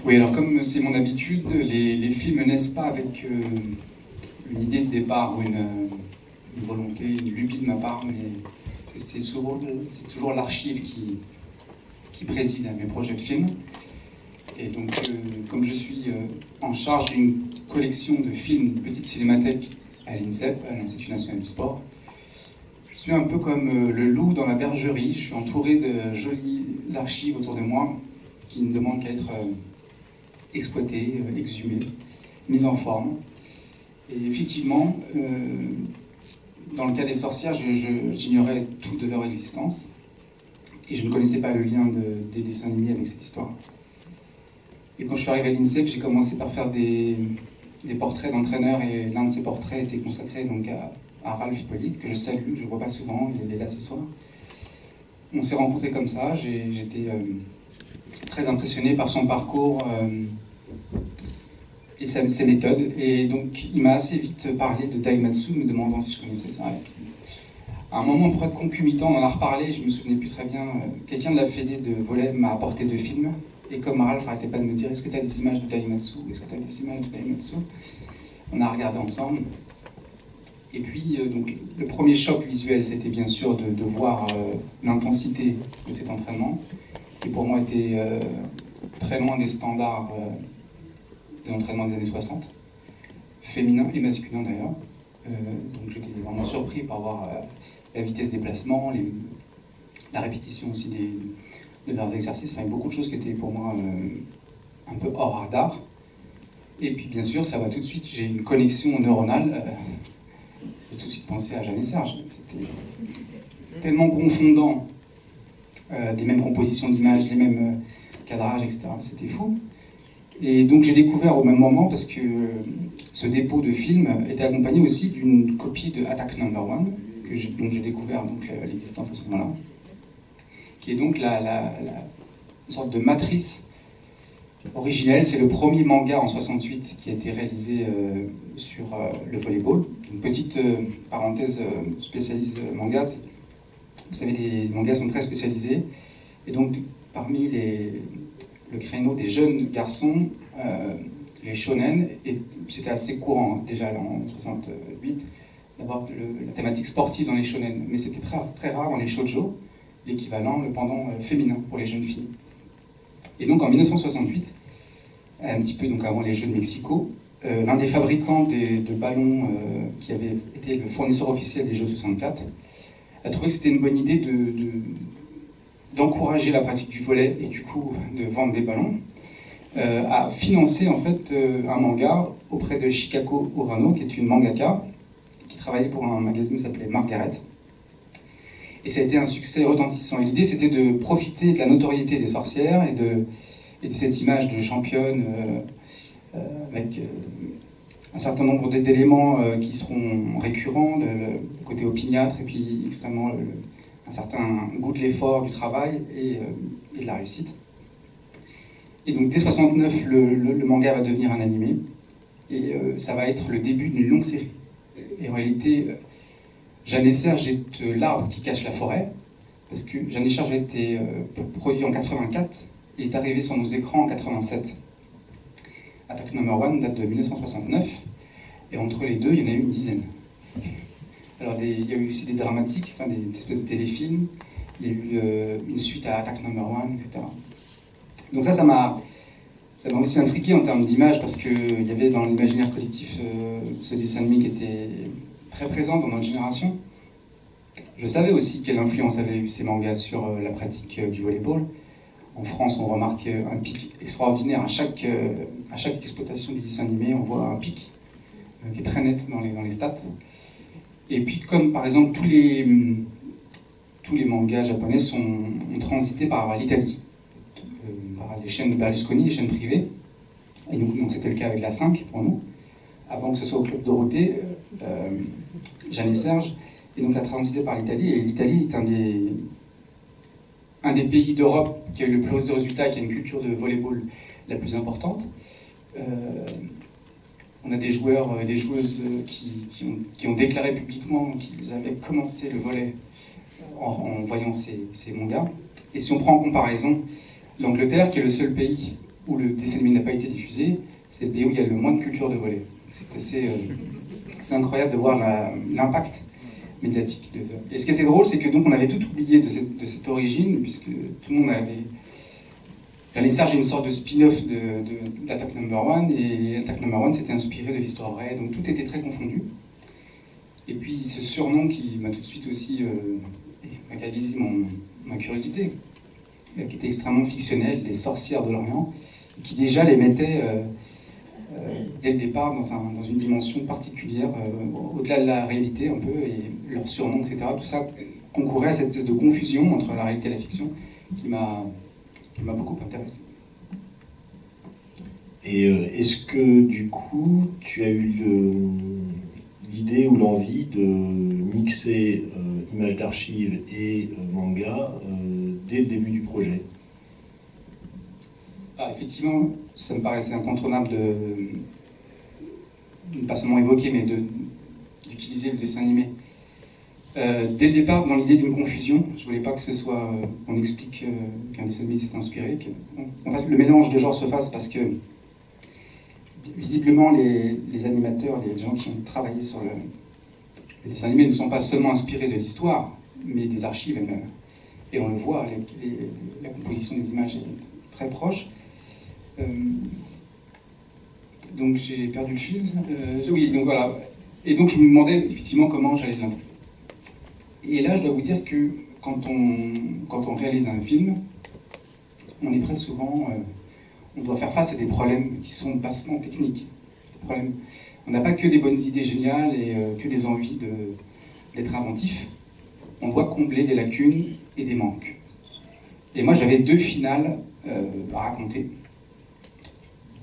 Oui, alors comme c'est mon habitude, les films naissent pas avec une idée de départ ou une volonté, une lubie de ma part, mais c'est toujours l'archive qui préside à mes projets de films. Et donc, comme je suis en charge d'une collection de films, de petites cinémathèques à l'INSEP, à l'Institut national du sport, je suis un peu comme le loup dans la bergerie. Je suis entouré de jolies archives autour de moi qui ne demandent qu'à être exploitées, exhumées, mises en forme. Et effectivement, dans le cas des sorcières, j'ignorais tout de leur existence et je ne connaissais pas le lien des dessins animés avec cette histoire. Et quand je suis arrivé à l'INSEP, j'ai commencé par faire des portraits d'entraîneurs et l'un de ces portraits était consacré donc à Ralph Hippolyte, que je salue, je ne le vois pas souvent, il est là ce soir. On s'est rencontrés comme ça, j'étais très impressionné par son parcours et ses méthodes. Et donc il m'a assez vite parlé de Daihatsu, me demandant si je connaissais ça. À un moment concomitant, on en a reparlé, je ne me souvenais plus très bien. Quelqu'un de la Fédé de volley m'a apporté 2 films. Et comme Ralph n'arrêtait pas de me dire, est-ce que tu as des images de Daihatsu? Est-ce que tu as des images de Daihatsu? On a regardé ensemble. Et puis, donc, le premier choc visuel, c'était bien sûr de voir l'intensité de cet entraînement, qui pour moi était très loin des standards de l'entraînement des années 60, féminin et masculin d'ailleurs. Donc j'étais vraiment surpris par voir la vitesse des placements, la répétition aussi de leurs exercices, enfin beaucoup de choses qui étaient pour moi un peu hors radar. Et puis bien sûr, ça va tout de suite, j'ai une connexion neuronale. J'ai tout de suite pensé à Jeanne et Serge. C'était tellement confondant, les mêmes compositions d'images, les mêmes cadrages, etc. C'était fou. Et donc j'ai découvert au même moment, parce que ce dépôt de film était accompagné aussi d'une copie de Attack No. 1, dont j'ai découvert l'existence à ce moment-là, qui est donc une sorte de matrice originelle. C'est le premier manga en 68 qui a été réalisé sur le volleyball. Une petite parenthèse spécialiste manga. Vous savez, les mangas sont très spécialisés. Et donc, parmi le créneau des jeunes garçons, les shonen, et c'était assez courant déjà en 68 d'avoir la thématique sportive dans les shonen. Mais c'était très, très rare dans les shoujo, l'équivalent, le pendant féminin pour les jeunes filles. Et donc en 1968, un petit peu donc avant les Jeux de Mexico, l'un des fabricants de ballons qui avait été le fournisseur officiel des Jeux 64 a trouvé que c'était une bonne idée d'encourager la pratique du volley et du coup de vendre des ballons, a financé en fait un manga auprès de Chikako Urano, qui est une mangaka qui travaillait pour un magazine qui s'appelait Margaret. Et ça a été un succès retentissant. Et l'idée, c'était de profiter de la notoriété des sorcières et de cette image de championne avec un certain nombre d'éléments qui seront récurrents, le côté opiniâtre et puis extrêmement un certain goût de l'effort, du travail et de la réussite. Et donc dès 69, le manga va devenir un animé et ça va être le début d'une longue série. Et en réalité, Jeanne et Serge est l'arbre qui cache la forêt, parce que Jeanne et Serge a été produit en 84 et est arrivé sur nos écrans en 87. Attack No. 1 date de 1969, et entre les deux, il y en a eu une dizaine. Alors il y a eu aussi des dramatiques, enfin des espèces de téléfilms, il y a eu une suite à Attack No. 1, etc. Donc ça m'a aussi intrigué en termes d'image, parce qu'il y avait dans l'imaginaire collectif ce dessin animé qui était très présent dans notre génération. Je savais aussi quelle influence avaient eu ces mangas sur la pratique du volleyball. En France, on remarque un pic extraordinaire. À chaque exploitation du dessin animé, on voit un pic qui est très net dans les stats. Et puis, comme par exemple tous les mangas japonais ont transité par l'Italie, par les chaînes de Berlusconi, les chaînes privées. Et donc c'était le cas avec la 5 pour nous, avant que ce soit au Club Dorothée, Jeanne et Serge, et donc a transité par l'Italie. Et l'Italie est un des pays d'Europe qui a eu le plus de résultats, qui a une culture de volleyball la plus importante. On a des joueurs, des joueuses qui ont déclaré publiquement qu'ils avaient commencé le volley en voyant ces mangas. Et si on prend en comparaison l'Angleterre, qui est le seul pays où le dessin animé n'a pas été diffusé, c'est le pays où il y a le moins de culture de volley. C'est incroyable de voir l'impact médiatique. Et ce qui était drôle, c'est que donc on avait tout oublié de cette origine, puisque tout le monde avait... René Serge est une sorte de spin-off d'Attack Number One, et Attack Number One s'était inspiré de l'histoire vraie, donc tout était très confondu. Et puis ce surnom qui m'a tout de suite aussi réalisé ma curiosité, qui était extrêmement fictionnel, les sorcières de l'Orient, et qui déjà les mettait dès le départ dans une dimension particulière, au-delà de la réalité un peu, et leur surnom, etc. Tout ça concourait à cette espèce de confusion entre la réalité et la fiction qui m'a beaucoup intéressé. Et est-ce que du coup tu as eu l'idée ou l'envie de mixer images d'archives et manga dès le début du projet? Effectivement, ça me paraissait incontournable de pas seulement évoquer, mais d'utiliser le dessin animé. Dès le départ, dans l'idée d'une confusion, je voulais pas que ce soit, on explique qu'un dessin animé s'est inspiré, en fait, le mélange de genres se fasse parce que visiblement les animateurs, les gens qui ont travaillé sur le dessin animé ne sont pas seulement inspirés de l'histoire, mais des archives elles-mêmes. Et on le voit, la composition des images est très proche. Donc j'ai perdu le fil. Oui, donc voilà. Et donc je me demandais effectivement comment j'allais l'inventer. Et là, je dois vous dire que quand on réalise un film, on est très souvent, on doit faire face à des problèmes qui sont bassement techniques. On n'a pas que des bonnes idées géniales et que des envies d'être inventif. On doit combler des lacunes et des manques. Et moi, j'avais deux finales à raconter.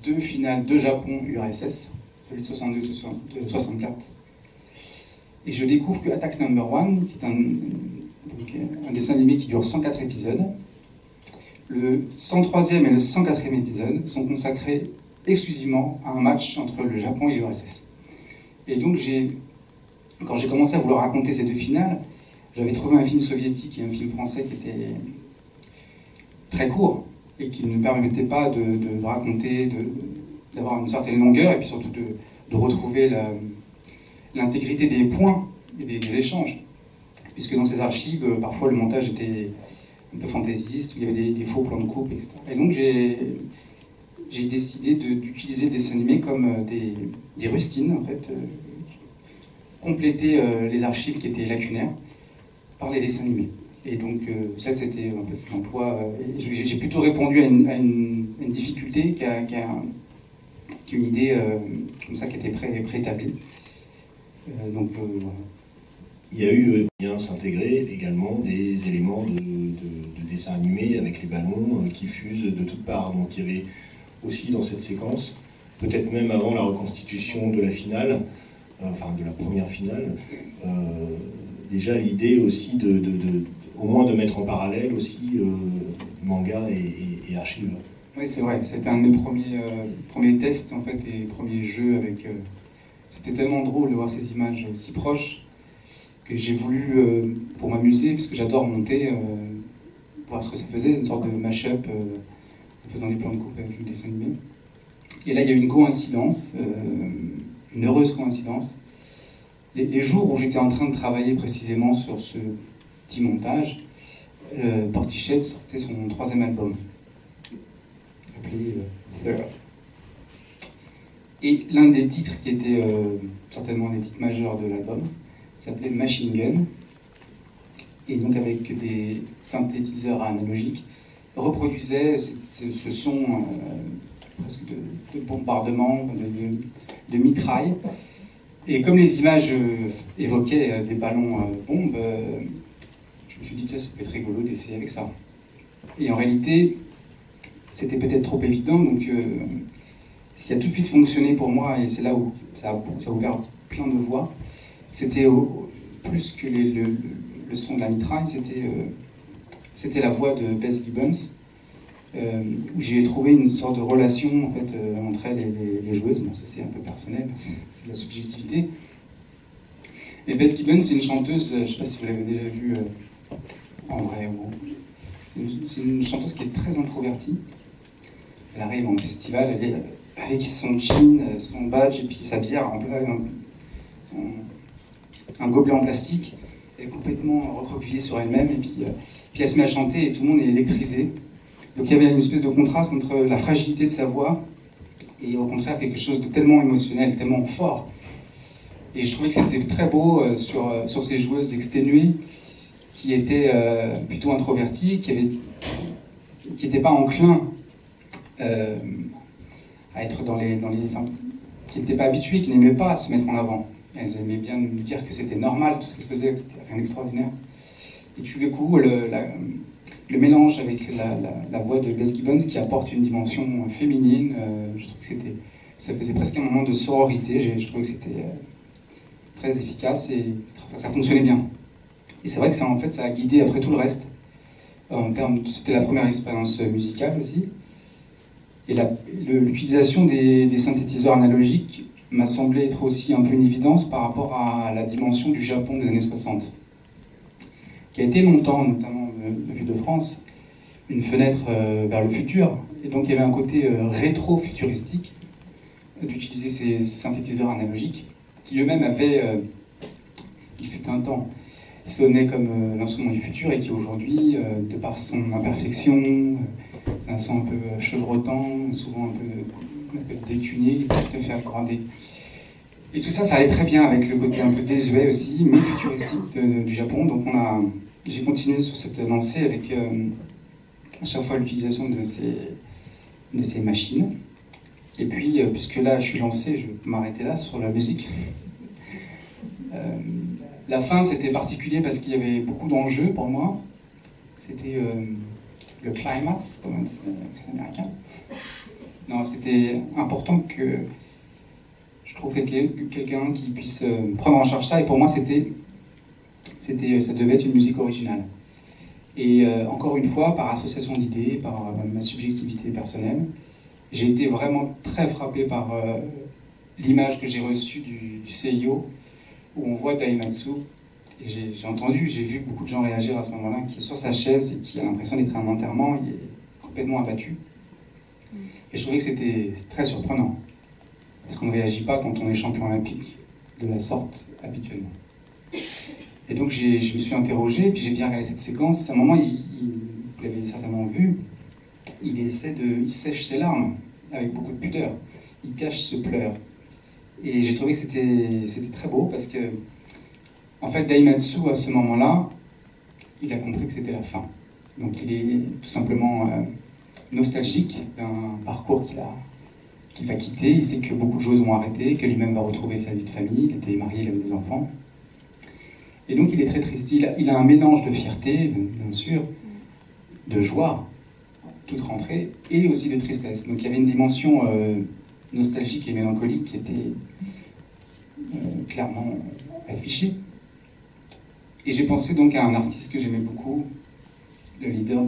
Deux finales de Japon URSS, celui de 62 et de 64. Et je découvre que Attack Number One, qui est un dessin animé qui dure 104 épisodes, le 103e et le 104e épisode sont consacrés exclusivement à un match entre le Japon et l'URSS. Et donc, quand j'ai commencé à vouloir raconter ces deux finales, j'avais trouvé un film soviétique et un film français qui étaient très courts et qui ne permettaient pas de raconter, d'avoir une certaine longueur et puis surtout de retrouver l'intégrité des points et des échanges. Puisque dans ces archives, parfois le montage était un peu fantaisiste, où il y avait des faux plans de coupe, etc. Et donc j'ai décidé d'utiliser le dessin animé comme des rustines, en fait, compléter les archives qui étaient lacunaires par les dessins animés. Et donc ça, c'était en fait l'emploi. J'ai plutôt répondu à une difficulté qu'à une idée comme ça qui était préétablie. Donc voilà. Il y a eu bien s'intégrer également des éléments de dessin animé avec les ballons qui fusent de toutes parts. Donc il y avait aussi dans cette séquence, peut-être même avant la reconstitution de la finale, enfin de la première finale, déjà l'idée aussi au moins de mettre en parallèle aussi manga et archives. Oui, c'est vrai, c'était un de mes premiers tests en fait, et premiers jeux avec... C'était tellement drôle de voir ces images si proches que j'ai voulu, pour m'amuser, parce que j'adore monter, voir ce que ça faisait, une sorte de mash-up en faisant des plans de coupe avec le dessin animé. Et là, il y a eu une coïncidence, une heureuse coïncidence. Les jours où j'étais en train de travailler précisément sur ce petit montage, Portichet sortait son 3e album, appelé Third. Et l'un des titres qui était certainement des titres majeurs de l'album s'appelait Machine Gun, et donc avec des synthétiseurs analogiques, reproduisait ce son presque de bombardement, de mitraille. Et comme les images évoquaient des ballons bombes, je me suis dit, ça peut être rigolo d'essayer avec ça. Et en réalité, c'était peut-être trop évident, donc ce qui a tout de suite fonctionné pour moi, et c'est là où ça a ouvert plein de voies, c'était plus que le son de la mitraille, c'était la voix de Beth Gibbons, où j'ai trouvé une sorte de relation en fait, entre elle et les joueuses. Bon, ça c'est un peu personnel, c'est de la subjectivité. Et Beth Gibbons, c'est une chanteuse, je ne sais pas si vous l'avez déjà vue en vrai. C'est une chanteuse qui est très introvertie. Elle arrive en festival, elle est avec son jean, son badge et puis sa bière en plein, un gobelet en plastique. Elle est complètement recroquevillée sur elle-même et puis elle se met à chanter et tout le monde est électrisé. Donc il y avait une espèce de contraste entre la fragilité de sa voix et au contraire quelque chose de tellement émotionnel, tellement fort. Et je trouvais que c'était très beau sur ces joueuses exténuées qui étaient plutôt introverties, qui n'étaient pas enclins à être qui n'étaient pas habituées, qui n'aimaient pas se mettre en avant. Elles aimaient bien nous dire que c'était normal, tout ce qu'elles faisaient, que c'était rien d'extraordinaire. Et tout du coup, le mélange avec la voix de Bess Gibbons qui apporte une dimension féminine, je trouve que ça faisait presque un moment de sororité. Je trouvais que c'était très efficace et ça fonctionnait bien. Et c'est vrai que ça a guidé après tout le reste. C'était la première expérience musicale aussi. Et l'utilisation des synthétiseurs analogiques m'a semblé être aussi un peu une évidence par rapport à la dimension du Japon des années 60, qui a été longtemps, notamment vue de France, une fenêtre vers le futur. Et donc il y avait un côté rétro-futuristique d'utiliser ces synthétiseurs analogiques, qui eux-mêmes avaient, il fut un temps, sonnaient comme l'instrument du futur et qui aujourd'hui, de par son imperfection, c'est un son un peu chevrotant, souvent un peu détuné, tout à fait accordé. Et tout ça, ça allait très bien avec le côté un peu désuet aussi, mais futuristique du Japon. Donc j'ai continué sur cette lancée avec à chaque fois l'utilisation de ces machines. Et puis, puisque là je suis lancé, je peux m'arrêter là sur la musique. La fin, c'était particulier parce qu'il y avait beaucoup d'enjeux pour moi. C'était le climax, comme on dit en américain. Non, c'était important que je trouve quelqu'un qui puisse prendre en charge ça. Et pour moi, ça devait être une musique originale. Et encore une fois, par association d'idées, par ma subjectivité personnelle, j'ai été vraiment très frappé par l'image que j'ai reçue du CIO, où on voit Daihatsu. Et j'ai vu beaucoup de gens réagir à ce moment-là, qui est sur sa chaise et qui a l'impression d'être à un enterrement, il est complètement abattu. Et je trouvais que c'était très surprenant, parce qu'on ne réagit pas quand on est champion olympique de la sorte habituellement. Et donc je me suis interrogé, puis j'ai bien regardé cette séquence. À un moment, vous l'avez certainement vu, il sèche ses larmes avec beaucoup de pudeur. Il cache ce pleur. Et j'ai trouvé que c'était très beau, parce que en fait, Daihatsu, à ce moment-là, il a compris que c'était la fin. Donc il est tout simplement nostalgique d'un parcours qu'il va quitter. Il sait que beaucoup de choses vont arrêter, que lui-même va retrouver sa vie de famille. Il était marié, il avait des enfants. Et donc il est très triste. Il a un mélange de fierté, bien sûr, de joie, toute rentrée, et aussi de tristesse. Donc il y avait une dimension nostalgique et mélancolique qui était clairement affichée. Et j'ai pensé donc à un artiste que j'aimais beaucoup, le leader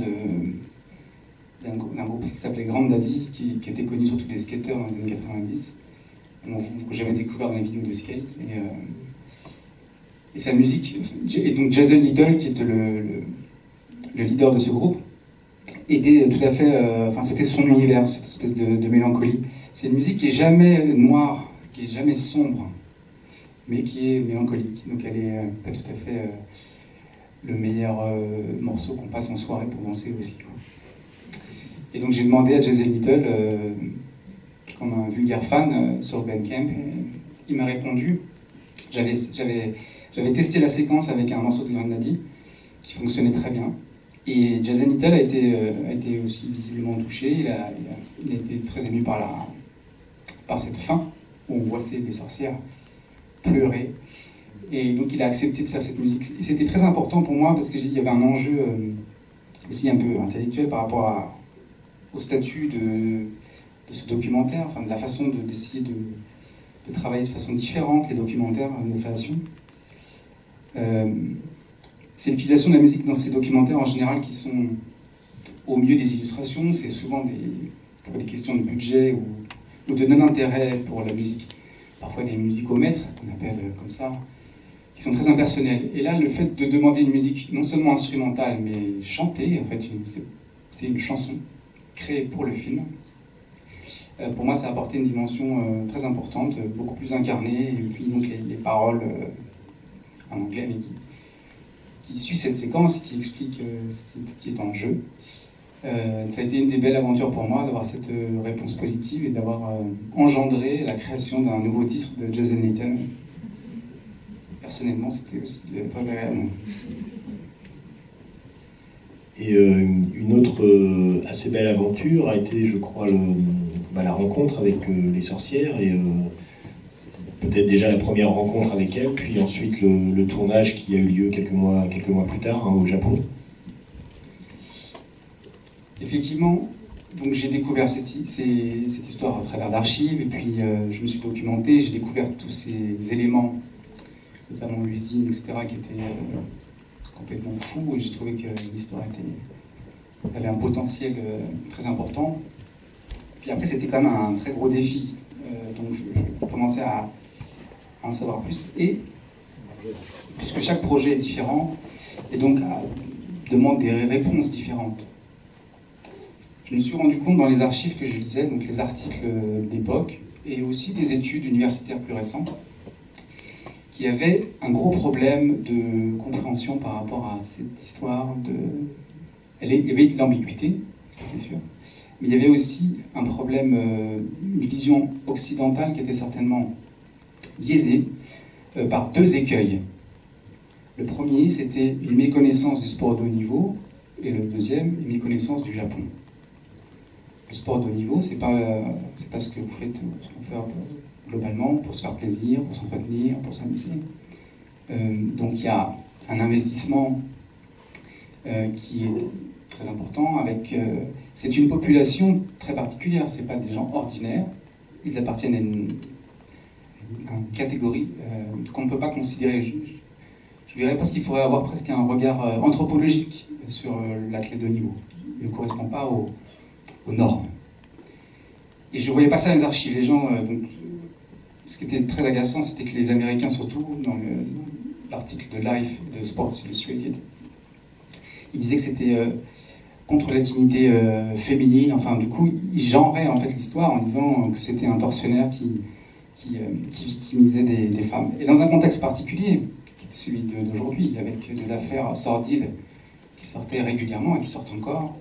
d'un groupe qui s'appelait Grand Daddy, qui était connu surtout des skateurs dans les années 90, que j'avais découvert dans les vidéos de skate. Et sa musique, et donc Jason Little, qui était le leader de ce groupe, était tout à fait, c'était son univers, cette espèce de mélancolie. C'est une musique qui est jamais noire, qui est jamais sombre, mais qui est mélancolique. Donc elle est pas tout à fait le meilleur morceau qu'on passe en soirée pour danser aussi, quoi. Et donc j'ai demandé à Jason Little, comme un vulgaire fan sur Bandcamp, et il m'a répondu. J'avais testé la séquence avec un morceau de Grand Daddy qui fonctionnait très bien. Et Jason Little a été aussi visiblement touché. Il a été très ému par cette fin où on voit des sorcières pleurer. Et donc il a accepté de faire cette musique. Et c'était très important pour moi parce qu'il y avait un enjeu aussi un peu intellectuel par rapport au statut de ce documentaire, enfin de la façon d'essayer de travailler de façon différente les documentaires de création. C'est l'utilisation de la musique dans ces documentaires en général qui sont au milieu des illustrations. C'est souvent pour des questions de budget ou de non-intérêt pour la musique. Parfois des musicomètres, qu'on appelle comme ça, qui sont très impersonnels. Et là, le fait de demander une musique non seulement instrumentale, mais chantée, en fait, c'est une chanson créée pour le film. pour moi, ça a apporté une dimension très importante, beaucoup plus incarnée, et puis donc les paroles en anglais, mais qui suit cette séquence et qui explique ce qui est en jeu. Ça a été une des belles aventures pour moi d'avoir cette réponse positive et d'avoir engendré la création d'un nouveau titre de Jason Layton. Personnellement, c'était aussi très agréable. Et une autre assez belle aventure a été, je crois, la rencontre avec les sorcières, et peut-être déjà la première rencontre avec elles, puis ensuite le tournage qui a eu lieu quelques mois plus tard, hein, au Japon. Effectivement, donc j'ai découvert cette histoire à travers d'archives, et puis je me suis documenté, j'ai découvert tous ces éléments, notamment l'usine, etc., qui étaient complètement fous, et j'ai trouvé que l'histoire avait un potentiel très important. Puis après, c'était quand même un très gros défi, donc je commençais à en savoir plus, et puisque chaque projet est différent, et donc demande des réponses différentes. Je me suis rendu compte dans les archives que je lisais, donc les articles d'époque, et aussi des études universitaires plus récentes, qu'il y avait un gros problème de compréhension par rapport à cette histoire de... Il y avait de l'ambiguïté, ça c'est sûr, mais il y avait aussi un problème, une vision occidentale qui était certainement biaisée par deux écueils. Le premier, c'était une méconnaissance du sport de haut niveau, et le deuxième, une méconnaissance du Japon. Le sport de haut niveau, c'est pas ce que vous faites, ce qu'on fait globalement pour se faire plaisir, pour s'entretenir, pour s'amuser. Donc il y a un investissement qui est très important. C'est une population très particulière, c'est pas des gens ordinaires. Ils appartiennent à une catégorie qu'on ne peut pas considérer. Je dirais parce qu'il faudrait avoir presque un regard anthropologique sur l'athlète de haut niveau. Il ne correspond pas aux normes. Et je ne voyais pas ça dans les archives. Les gens, donc, ce qui était très agaçant, c'était que les Américains, surtout dans l'article de Life de Sports Illustrated, ils disaient que c'était contre la dignité féminine. Enfin, du coup, ils genraient en fait l'histoire en disant que c'était un tortionnaire qui victimisait des femmes. Et dans un contexte particulier, qui est celui d'aujourd'hui, avec des affaires sordides qui sortaient régulièrement et qui sortent encore,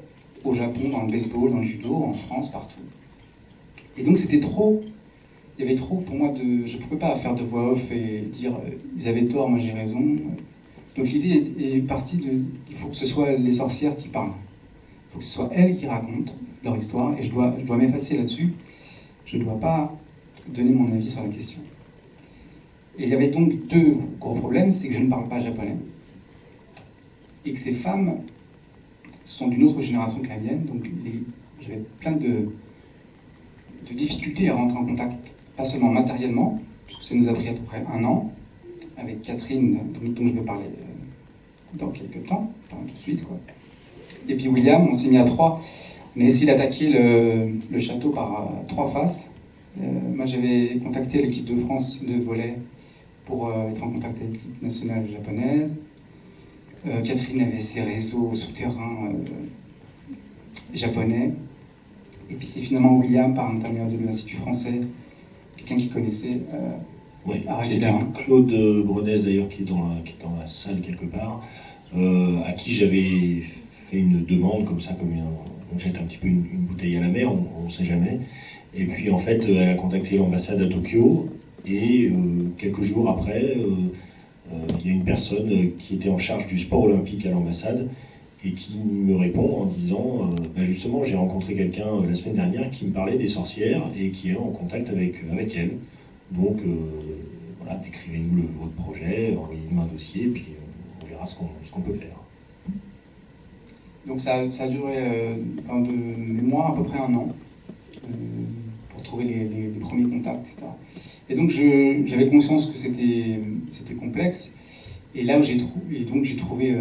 au Japon, dans le baseball, dans le judo, en France, partout. Et donc c'était trop, il y avait trop pour moi je ne pouvais pas faire de voix off et dire ils avaient tort, moi j'ai raison. Donc l'idée est partie il faut que ce soit les sorcières qui parlent. Il faut que ce soit elles qui racontent leur histoire, et je dois m'effacer là-dessus. Je ne dois pas donner mon avis sur la question. Et il y avait donc deux gros problèmes, c'est que je ne parle pas japonais, et que ces femmes sont d'une autre génération que la mienne, donc j'avais plein de difficultés à rentrer en contact, pas seulement matériellement, puisque ça nous a pris à peu près 1 an, avec Catherine, dont je vais parler dans quelques temps, enfin tout de suite, quoi. Et puis William, on s'est mis à 3, on a essayé d'attaquer le château par 3 faces. Moi j'avais contacté l'équipe de France de volley pour être en contact avec l'équipe nationale japonaise. Catherine avait ses réseaux souterrains japonais. Et puis c'est finalement William, par l'intermédiaire de l'Institut français, quelqu'un qui connaissait c'était Claude Brenez d'ailleurs qui est dans la salle quelque part, à qui j'avais fait une demande comme ça, comme on jette un petit peu une bouteille à la mer, on ne sait jamais. Et puis en fait, elle a contacté l'ambassade à Tokyo, et quelques jours après, il y a une personne qui était en charge du sport olympique à l'ambassade et qui me répond en disant justement, j'ai rencontré quelqu'un la semaine dernière qui me parlait des sorcières et qui est en contact avec elle. Donc voilà, décrivez-nous votre projet, envoyez-nous un dossier, et puis on verra ce qu'on peut faire. Donc ça a duré de mémoire à peu près 1 an pour trouver les premiers contacts, etc. Et donc j'avais conscience que c'était complexe, et là où j'ai trouvé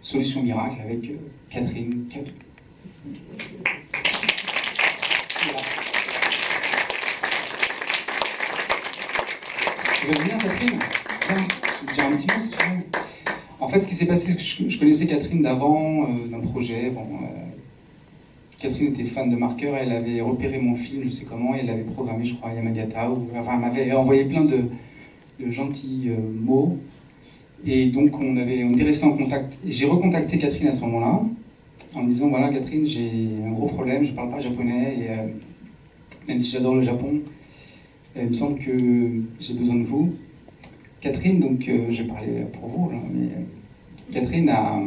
solution miracle avec Catherine Cadou. Voilà. Tu veux venir, Catherine? Viens, je vais te dire un petit mot si tu veux. En fait, ce qui s'est passé, c'est que je connaissais Catherine d'avant, d'un projet. Bon, Catherine était fan de marqueurs, elle avait repéré mon film, je sais comment, et elle l'avait programmé, je crois, à Yamagata, ou enfin, elle m'avait envoyé plein de gentils mots. Et donc on était resté en contact. J'ai recontacté Catherine à ce moment-là, en me disant, voilà Catherine, j'ai un gros problème, je ne parle pas japonais, et même si j'adore le Japon, il me semble que j'ai besoin de vous. Catherine, donc je parlais pour vous, là, mais Catherine a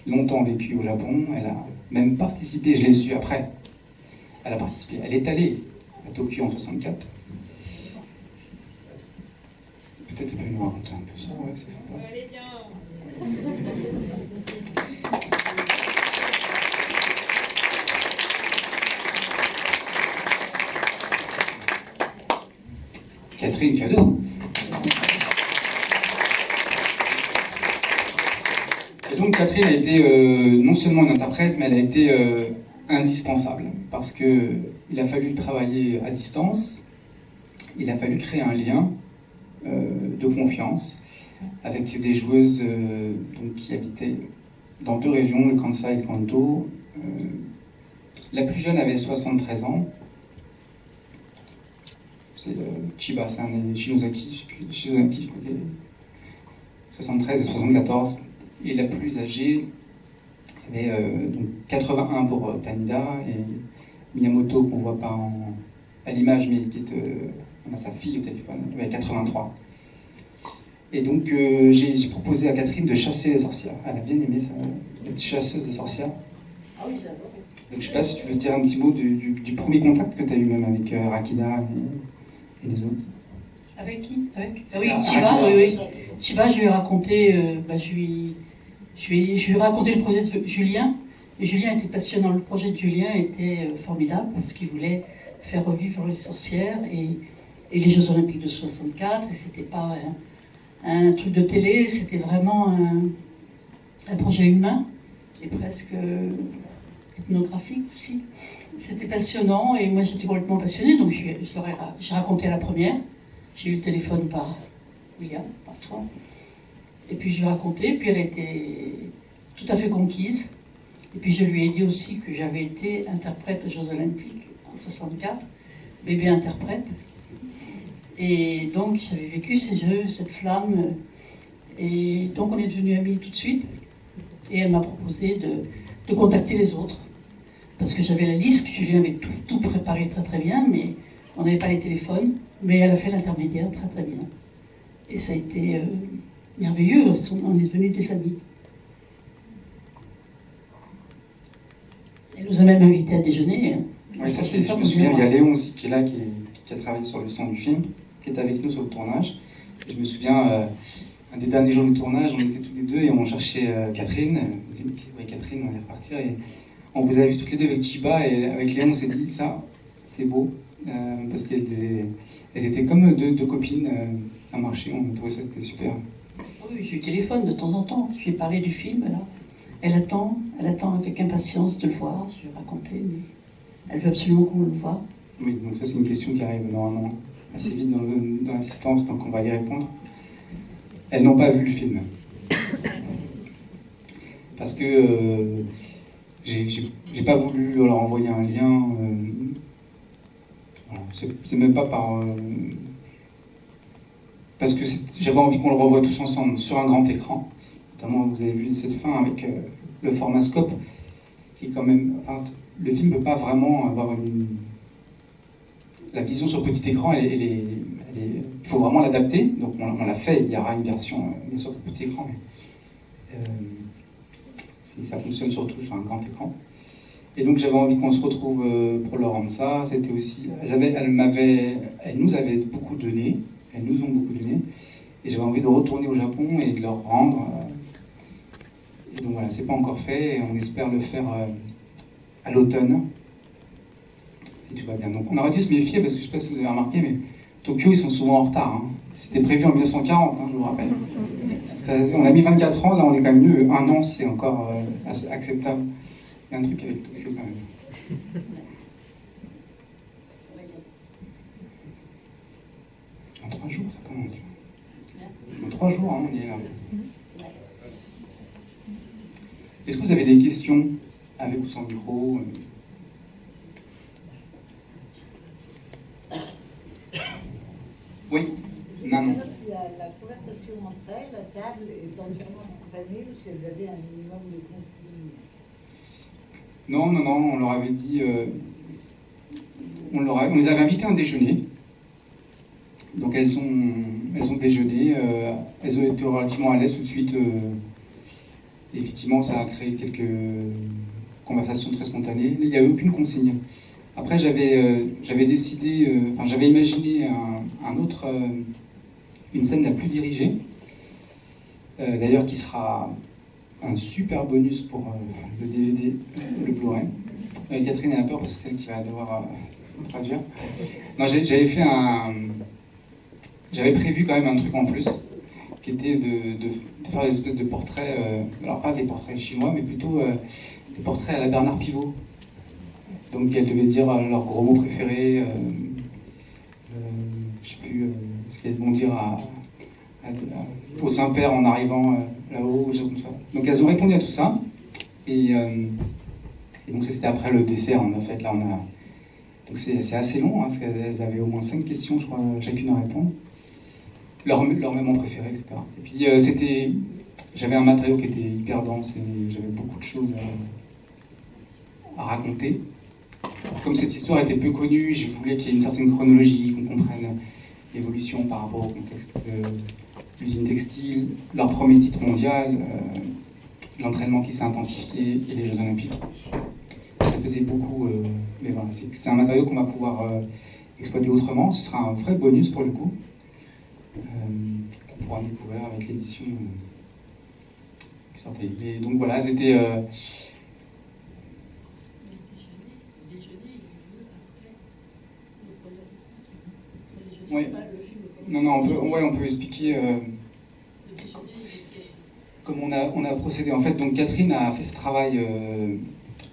longtemps vécu au Japon, elle a même participé, je l'ai su après, elle a participé, elle est allée à Tokyo en 64. Peut-être elle peut nous raconter un peu ça, ouais, c'est sympa. Allez, bien. Catherine, cadeau. Et donc Catherine a été non seulement une interprète, mais elle a été indispensable, parce qu'il a fallu travailler à distance, il a fallu créer un lien de confiance avec des joueuses donc, qui habitaient dans 2 régions, le Kansai et le Kanto. La plus jeune avait 73 ans. C'est Chiba, c'est un des Shinozaki, je sais plus, Shinozaki, je crois qu'il est 73 et 74. Et la plus âgée avait donc 81 pour Tanida, et Miyamoto, qu'on ne voit pas à l'image, mais qui est, on a sa fille au téléphone, elle avait 83. Et donc j'ai proposé à Catherine de chasser les sorcières. Elle a bien aimé ça, être chasseuse de sorcières. Ah oui, j'adore. Donc je ne sais pas si tu veux dire un petit mot du premier contact que tu as eu même avec Rakida et les autres. Avec qui? Ah oui, Chiba, oui. Chiba, je lui ai raconté, je lui ai raconté le projet de Julien. Et Julien était passionnant. Le projet de Julien était formidable parce qu'il voulait faire revivre les sorcières et les Jeux Olympiques de 64. Et c'était pas un truc de télé, c'était vraiment un projet humain et presque ethnographique aussi. C'était passionnant et moi j'étais complètement passionnée, donc j'ai raconté à la première. J'ai eu le téléphone par William, par toi. Et puis je lui ai raconté, puis elle a été tout à fait conquise. Et puis je lui ai dit aussi que j'avais été interprète aux Jeux Olympiques en 64, bébé interprète. Et donc j'avais vécu ces jeux, cette flamme. Et donc on est devenus amis tout de suite. Et elle m'a proposé de contacter les autres. Parce que j'avais la liste, Julien avait tout préparé très très bien, mais on n'avait pas les téléphones. Mais elle a fait l'intermédiaire très très bien. Et ça a été merveilleux, on est devenus des amis. Elle nous a même invités à déjeuner. Oui, ça c'est, je me souviens, il y a Léon aussi qui est là, qui a travaillé sur le son du film, qui est avec nous sur le tournage. Et je me souviens, un des derniers jours du tournage, on était tous les deux et on cherchait Catherine. On dit, oui, Catherine, on allait repartir. Et on vous a vu toutes les deux avec Chiba et avec Léon, on s'est dit, ça, c'est beau. Parce qu'elles étaient comme deux copines à marcher, on trouvait ça, c'était super. Oui, j'ai eu le téléphone de temps en temps, je lui ai parlé du film, là. Elle attend avec impatience de le voir, je lui ai raconté, mais elle veut absolument qu'on le voie. Oui, donc ça c'est une question qui arrive normalement assez vite dans l'assistance, donc on va y répondre. Elles n'ont pas vu le film. Parce que j'ai pas voulu leur envoyer un lien. Voilà, c'est même pas par... parce que j'avais envie qu'on le revoie tous ensemble sur un grand écran. Notamment, vous avez vu cette fin avec le format scope, qui est quand même... Enfin, le film ne peut pas vraiment avoir la vision sur petit écran, il faut vraiment l'adapter. Donc on l'a fait, il y aura une version bien sûr pour petit écran, mais ça fonctionne surtout sur un grand écran. Et donc j'avais envie qu'on se retrouve pour leur rendre ça. C'était aussi... Elles nous avaient beaucoup donné, elles nous ont beaucoup donné, et j'avais envie de retourner au Japon et de leur rendre... Et donc voilà, c'est pas encore fait, et on espère le faire à l'automne, si tout va bien. Donc on aurait dû se méfier, parce que je sais pas si vous avez remarqué, mais Tokyo, ils sont souvent en retard. Hein. C'était prévu en 1940, hein, je vous rappelle. On a mis 24 ans, là on est quand même mieux. Un an, c'est encore acceptable. Il y a un truc avec Tokyo quand même. En 3 jours, ça commence. En 3 jours, hein, on y est là. Est-ce que vous avez des questions avec ou sans micro? Oui, non. La conversation entre elles, la table est entièrement accompagnée parce qu'elles avaient un minimum de consignes. Non, on leur avait dit... on les avait invitées à un déjeuner. Donc elles ont déjeuné, elles ont été relativement à l'aise tout de suite. Et effectivement, ça a créé quelques conversations très spontanées. Il n'y a eu aucune consigne. Après, j'avais décidé, j'avais imaginé une scène la plus dirigée, d'ailleurs qui sera un super bonus pour le DVD, le Blu-ray. Catherine a peur parce que c'est elle qui va devoir traduire. Non, j'avais prévu quand même un truc en plus, qui était de faire une espèce de portrait, alors pas des portraits chinois, mais plutôt des portraits à la Bernard Pivot. Donc elles devaient dire leurs gros mots préférés, je sais plus ce qu'elles vont dire au Saint-Père en arrivant là-haut, comme ça. Donc elles ont répondu à tout ça, et donc c'était après le dessert, en fait, là donc c'est assez long, hein, parce qu'elles avaient au moins 5 questions, je crois, chacune à répondre. Leur moment préféré, etc. Et puis j'avais un matériau qui était hyper dense et j'avais beaucoup de choses à raconter. Comme cette histoire était peu connue, je voulais qu'il y ait une certaine chronologie, qu'on comprenne l'évolution par rapport au contexte de l'usine textile, leur premier titre mondial, l'entraînement qui s'est intensifié et les Jeux Olympiques. Ça faisait beaucoup, mais voilà, c'est un matériau qu'on va pouvoir exploiter autrement. Ce sera un vrai bonus pour le coup, qu'on pourra découvrir avec l'édition qui sortait. Et donc voilà, c'était... Oui. Non, on peut expliquer comment on a procédé. En fait, donc Catherine a fait ce travail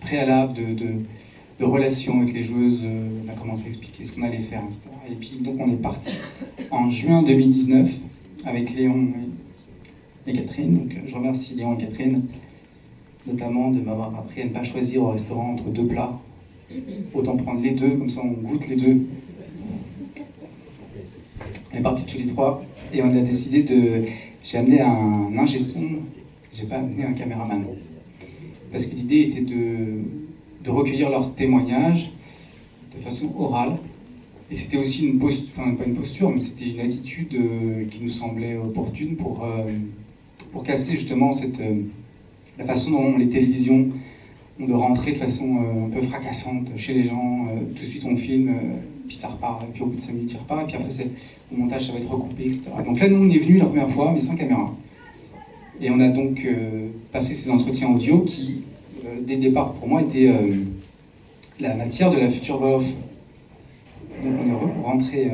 préalable de relation avec les joueuses. On a commencé à expliquer ce qu'on allait faire, etc. Et puis donc on est parti en juin 2019 avec Léon et Catherine. Donc je remercie Léon et Catherine notamment de m'avoir appris à ne pas choisir au restaurant entre deux plats. Autant prendre les deux, comme ça on goûte les deux. On est partis tous les trois et on a décidé de... J'ai amené un ingé son, j'ai pas amené un caméraman. Parce que l'idée était de recueillir leurs témoignages de façon orale. Et c'était aussi une posture, enfin pas une posture, mais c'était une attitude qui nous semblait opportune pour casser justement la façon dont les télévisions ont de rentrer de façon un peu fracassante chez les gens. Tout de suite on filme, puis ça repart, et puis au bout de 5 minutes il repart, et puis après au montage ça va être recoupé, etc. Donc là nous on est venus la première fois, mais sans caméra. Et on a donc passé ces entretiens audio qui, dès le départ pour moi, étaient la matière de la future voix off. Donc on est rentré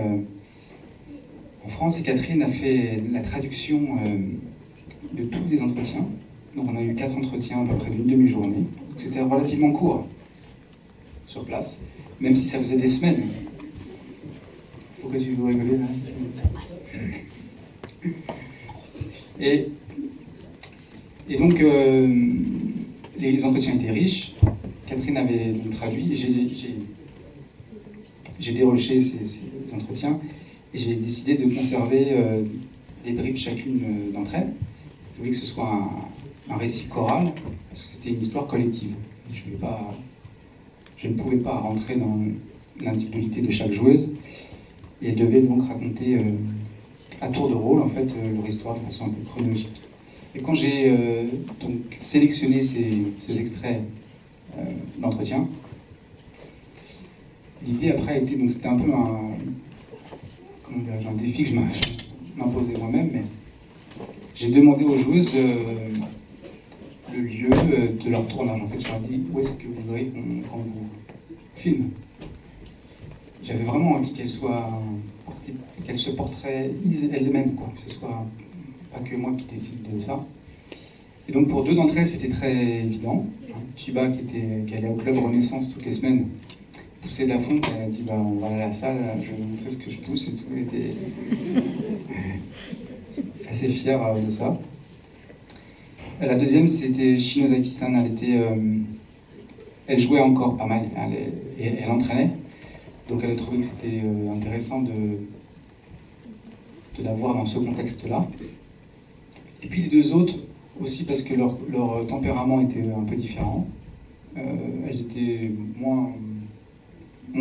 en France et Catherine a fait la traduction de tous les entretiens. Donc on a eu 4 entretiens à peu près d'une demi-journée. C'était relativement court sur place, même si ça faisait des semaines. Pourquoi tu veux rigoler là? Et donc les entretiens étaient riches. Catherine avait donc traduit et j'ai déroché ces entretiens et j'ai décidé de conserver des bribes chacune d'entre elles. Je voulais que ce soit un récit choral, parce que c'était une histoire collective. Je ne pouvais pas rentrer dans l'individualité de chaque joueuse, et elle devait donc raconter à tour de rôle en fait leur histoire de façon un peu chronologique. Et quand j'ai donc sélectionné ces extraits d'entretien, l'idée après a été, donc c'était un peu un défi que je m'imposais moi-même, mais j'ai demandé aux joueuses le lieu de leur tournage. En fait, je leur ai dit où est-ce que vous voudrez qu'on vous filme. J'avais vraiment envie qu'elles se portraient elles-mêmes, quoi, que ce soit pas que moi qui décide de ça. Et donc pour 2 d'entre elles, c'était très évident. Chiba, qui allait au club Renaissance toutes les semaines, poussait de la fonte, elle a dit on va aller à la salle, je vais vous montrer ce que je pousse et tout. Elle était assez fière de ça. La deuxième, c'était Shinozaki-san. Elle jouait encore pas mal, elle entraînait. Donc elle a trouvé que c'était intéressant de la voir dans ce contexte-là. Et puis les deux autres, aussi parce que leur tempérament était un peu différent. Elles étaient moins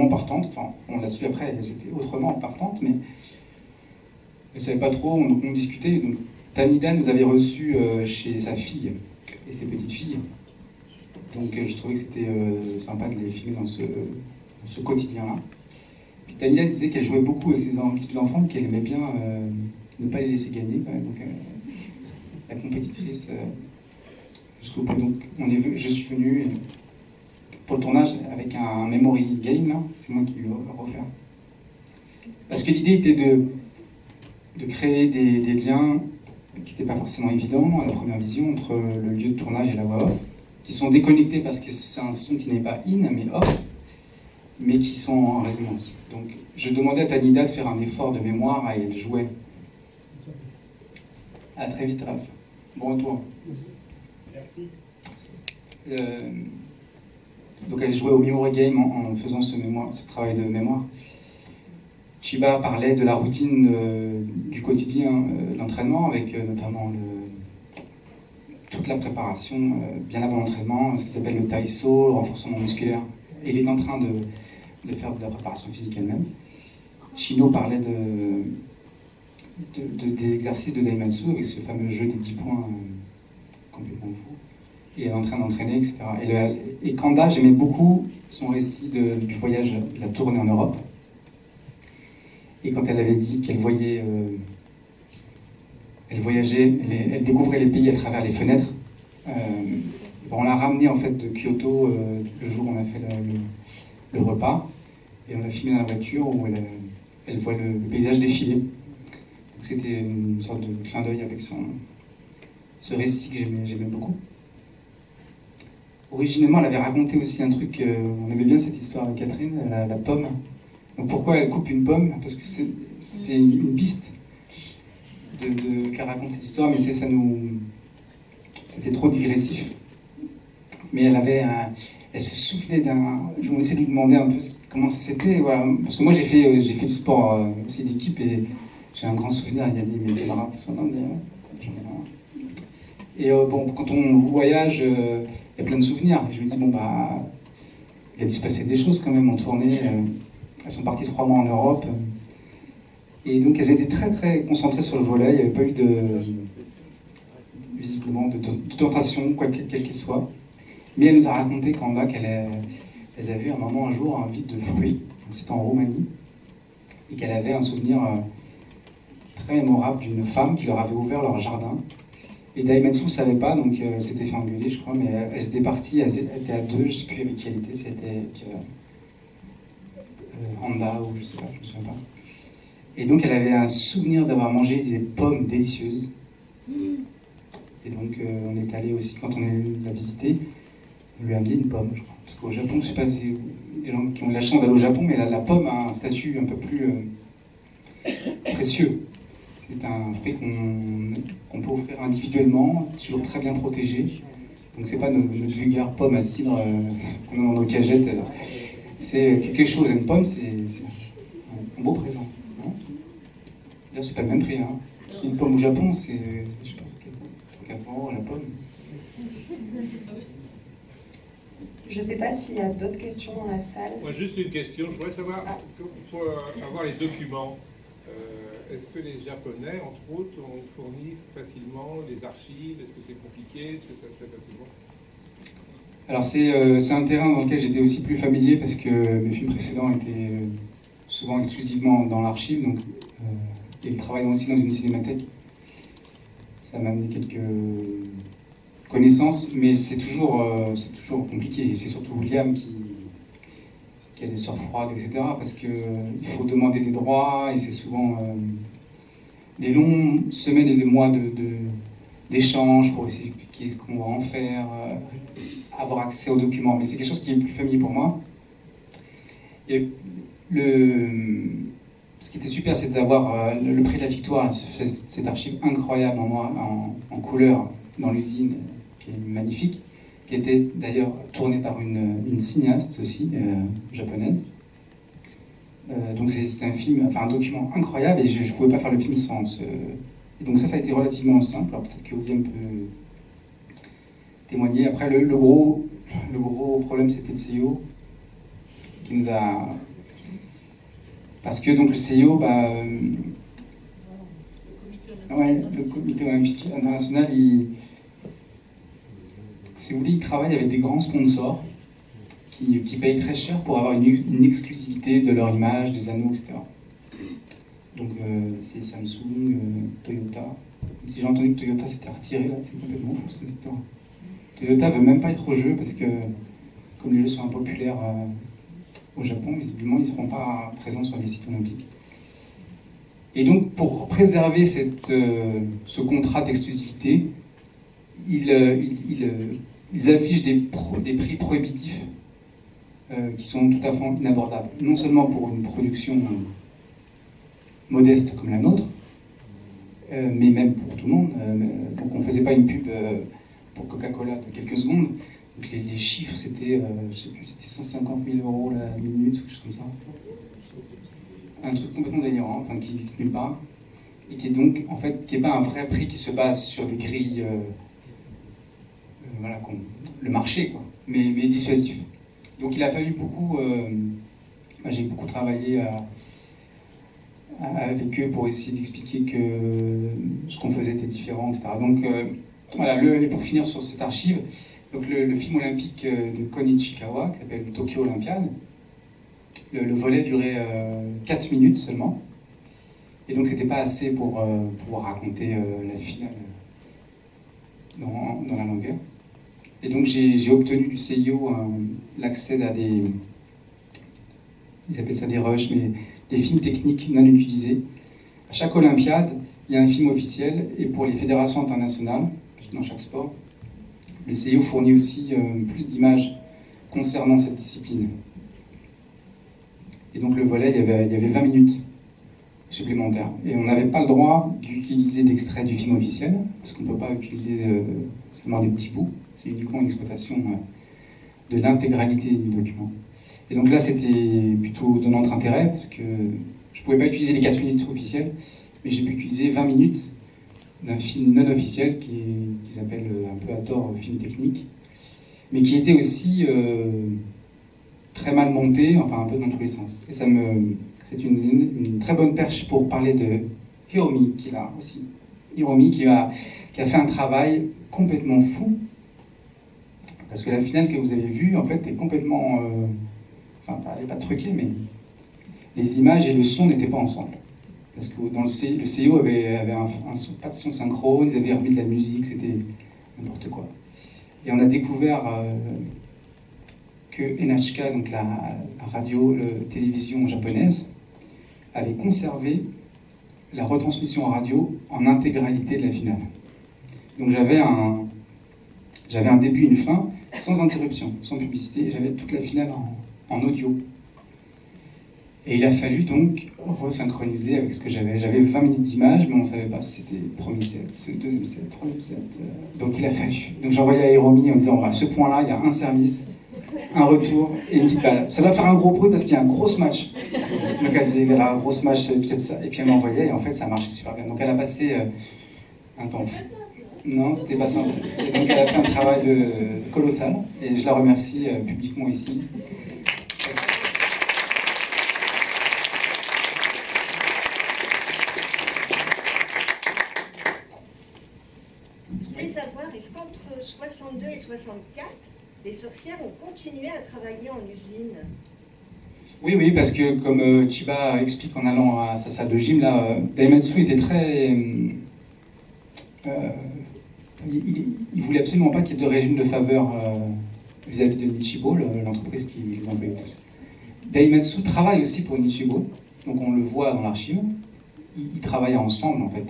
partantes, enfin on l'a su après, elles étaient autrement partantes, mais elles ne savaient pas trop, donc on discutait. Donc, Tanida nous avait reçus chez sa fille et ses petites filles. Donc je trouvais que c'était sympa de les filmer dans ce quotidien-là. Puis Tanida disait qu'elle jouait beaucoup avec ses petits-enfants, qu'elle aimait bien ne pas les laisser gagner quand même. Donc, la compétitrice jusqu'au bout. Donc je suis venu pour le tournage avec un memory game, là. C'est moi qui l'ai refait. Parce que l'idée était de créer des liens qui n'étaient pas forcément évidents à la première vision entre le lieu de tournage et la voix off, qui sont déconnectés parce que c'est un son qui n'est pas in mais off, mais qui sont en résonance. Donc je demandais à Tanida de faire un effort de mémoire et elle jouait. À très vite, Raph. Bon retour. Merci. Donc elle jouait au memory game en faisant ce travail de mémoire. Chiba parlait de la routine du quotidien, l'entraînement, avec notamment toute la préparation bien avant l'entraînement, ce qui s'appelle le taïso, le renforcement musculaire. Et il est en train de faire de la préparation physique elle-même. Shino parlait des exercices de Daimatsu, avec ce fameux jeu des 10 points complètement fou. Et elle est en train d'entraîner, etc. Et Kanda, j'aimais beaucoup son récit du voyage, de la tournée en Europe. Et quand elle avait dit qu'elle voyageait, elle découvrait les pays à travers les fenêtres, on l'a ramenée en fait de Kyoto le jour où on a fait le repas, et on l'a filmé dans la voiture où elle voit le paysage défiler. Donc c'était une sorte de clin d'œil avec ce récit que j'aimais beaucoup. Originellement, elle avait raconté aussi un truc, on aimait bien cette histoire avec Catherine, la pomme. Donc pourquoi elle coupe une pomme? Parce que c'était une piste qu'elle raconte cette histoire, mais c'était trop digressif. Mais elle se souvenait je me laissais lui demander un peu comment ça s'était, voilà. Parce que moi j'ai fait du sport aussi d'équipe et j'ai un grand souvenir. Il y a des camarades qui sont là, et bon, quand on voyage, il y a plein de souvenirs. Et je me dis bon bah, il a dû se passer des choses quand même en tournée. Elles sont parties 3 mois en Europe. Et donc elles étaient très très concentrées sur le volet. Il n'y avait pas eu visiblement de tentation, quelle qu'elle soit. Mais elle nous a raconté qu'elle a vu un jour un vide de fruits. C'était en Roumanie. Et qu'elle avait un souvenir très mémorable d'une femme qui leur avait ouvert leur jardin. Et Daimatsu ne savait pas, donc s'était fait engueuler, je crois, mais elles étaient parties, elles étaient à 2, je ne sais plus avec qui elle était, c'était avec Handa ou je ne sais pas, je ne me souviens pas. Et donc elle avait un souvenir d'avoir mangé des pommes délicieuses. Et donc on est allé aussi, quand on l'a visité, on lui a amené une pomme, je crois. Parce qu'au Japon, je ne sais pas si des gens qui ont eu la chance d'aller au Japon, mais la pomme a un statut un peu plus précieux. C'est un fruit qu'on peut offrir individuellement, toujours très bien protégé. Donc c'est pas notre vulgaire pomme à cidre qu'on a dans nos cagettes. C'est quelque chose. Une pomme, c'est un beau présent. Hein. D'ailleurs, c'est pas le même prix. Hein. Une pomme au Japon, c'est je sais pas, 4 € la pomme. Je ne sais pas s'il y a d'autres questions dans la salle. Moi, juste une question. Je voudrais savoir, pour avoir les documents, est-ce que les Japonais, entre autres, ont fourni facilement les archives? Est-ce que c'est compliqué? Est-ce que ça se fait facilement? Alors c'est un terrain dans lequel j'étais aussi plus familier parce que mes films précédents étaient souvent exclusivement dans l'archive, donc et travaillant aussi dans une cinémathèque, ça m'a amené quelques connaissances, mais c'est toujours compliqué. Et c'est surtout William qui a des sœurs froides, etc. Parce qu'il faut demander des droits et c'est souvent des longues semaines et des mois d'échanges pour essayer d'expliquer ce qu'on va en faire, avoir accès aux documents. Mais c'est quelque chose qui est plus familier pour moi. Et ce qui était super, c'est d'avoir le prix de la victoire, cette archive incroyable en couleur dans l'usine, qui est magnifique, qui était d'ailleurs tournée par une cinéaste aussi, japonaise. Donc c'était un film, enfin un document incroyable, et je ne pouvais pas faire le film sans ce... Et donc ça a été relativement simple. Alors peut-être que William peut témoigner. Après, le gros problème, c'était le CIO, qui nous a... Parce que donc le CIO, le Comité olympique international, si vous voulez, il travaille avec des grands sponsors qui payent très cher pour avoir une exclusivité de leur image, des anneaux, etc. Donc c'est Samsung, Toyota. Même si j'ai entendu que Toyota s'était retiré, là, c'est complètement fou cette histoire. Toyota veut même pas être au jeu parce que, comme les jeux sont impopulaires au Japon, visiblement ils ne seront pas présents sur les sites olympiques. Et donc, pour préserver ce contrat d'exclusivité, ils affichent des prix prohibitifs qui sont tout à fait inabordables. Non seulement pour une production modeste comme la nôtre, mais même pour tout le monde. Donc, on ne faisait pas une pub pour Coca-Cola de quelques secondes. Donc, les chiffres, c'était, je sais plus, c'était 150 000 € la minute, ou quelque chose comme ça. Un truc complètement délirant, enfin qui n'existe nulle part, et qui est donc en fait qui n'est pas un vrai prix qui se base sur des grilles, voilà, le marché quoi, mais dissuasif. Donc il a fallu beaucoup, j'ai beaucoup travaillé avec eux pour essayer d'expliquer que ce qu'on faisait était différent, etc. Donc voilà, et pour finir sur cette archive, donc le film olympique de Kon Ichikawa qui s'appelle Tokyo Olympiade. Le volet durait 4 minutes seulement. Et donc c'était pas assez pour pouvoir raconter la finale dans la longueur. Et donc j'ai obtenu du CIO l'accès à des... Ils appellent ça des rushs, mais des films techniques non utilisés. À chaque Olympiade, il y a un film officiel. Et pour les fédérations internationales, dans chaque sport, le CIO fournit aussi plus d'images concernant cette discipline. Et donc le volet, il y avait 20 minutes supplémentaires. Et on n'avait pas le droit d'utiliser d'extraits du film officiel, parce qu'on ne peut pas utiliser seulement des petits bouts. C'est uniquement une exploitation de l'intégralité du document. Et donc là, c'était plutôt de notre intérêt, parce que je ne pouvais pas utiliser les 4 minutes officielles, mais j'ai pu utiliser 20 minutes d'un film non officiel qui s'appelle un peu à tort film technique, mais qui était aussi... très mal monté, enfin un peu dans tous les sens. Et c'est une très bonne perche pour parler de Hiromi, qui est là aussi. Hiromi qui a fait un travail complètement fou, parce que la finale que vous avez vue, en fait, est complètement... enfin, elle n'est pas truquée, mais les images et le son n'étaient pas ensemble. Parce que dans le CIO avait pas de son synchrone, ils avaient remis de la musique, c'était n'importe quoi. Et on a découvert... que NHK, donc la radio, la télévision japonaise, avait conservé la retransmission en radio en intégralité de la finale. Donc j'avais un début et une fin, sans interruption, sans publicité, et j'avais toute la finale en audio. Et il a fallu donc resynchroniser avec ce que j'avais. J'avais 20 minutes d'image, mais on ne savait pas si c'était le premier set, ce deuxième set, troisième set. Donc il a fallu. Donc j'ai envoyé à Hiromi en disant, à ce point-là, il y a un service, un retour et une petite balle. Ça va faire un gros bruit parce qu'il y a un gros match. Donc elle disait, voilà, un gros match, peut-être ça. Et puis elle m'envoyait et en fait ça marchait super bien. Donc elle a passé un temps fou. Non, c'était pas simple. Et donc elle a fait un travail colossal et je la remercie publiquement ici. Je voulais savoir, est-ce qu'entre 62 et 64, les sorcières ont continué à travailler en usine? Oui, parce que comme Chiba explique en allant à sa salle de gym, là, Daimatsu était très... il voulait absolument pas qu'il y ait de régime de faveur vis-à-vis de Nichibo, l'entreprise qui les employait tous. Daimatsu travaille aussi pour Nichibo, donc on le voit dans l'archive. Ils travaillent ensemble en fait.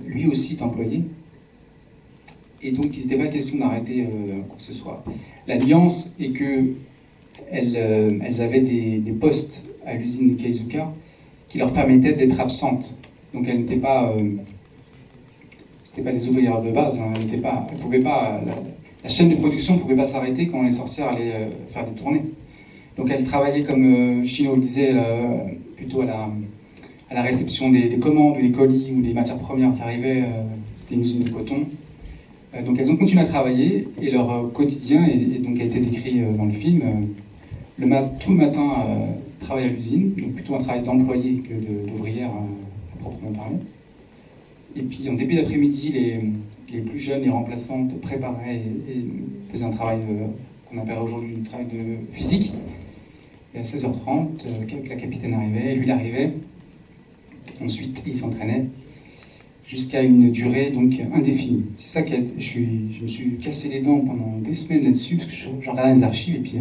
Lui aussi est employé. Et donc il n'était pas question d'arrêter quoi que ce soit. L'alliance est que elles avaient des postes à l'usine de Keizuka qui leur permettaient d'être absentes. Donc elles n'étaient pas... c'était pas des ouvrières de base, hein, elles pouvaient pas... La chaîne de production ne pouvait pas s'arrêter quand les sorcières allaient faire des tournées. Donc elle travaillait, comme Chino le disait, plutôt à la réception des commandes, ou des colis, ou des matières premières qui arrivaient. C'était une usine de coton. Donc elles ont continué à travailler, et leur quotidien donc, a été décrit dans le film. Tout le matin, travail à l'usine, donc plutôt un travail d'employé que d'ouvrière à proprement parler. Et puis en début d'après-midi, les plus jeunes, les remplaçantes, préparaient et faisaient un travail qu'on appelle aujourd'hui du travail de physique. Et à 16h30, la capitaine arrivait, lui il arrivait. Ensuite, il s'entraînait jusqu'à une durée donc indéfinie. C'est ça qui je me suis cassé les dents pendant des semaines là-dessus, parce que je regardais les archives, et puis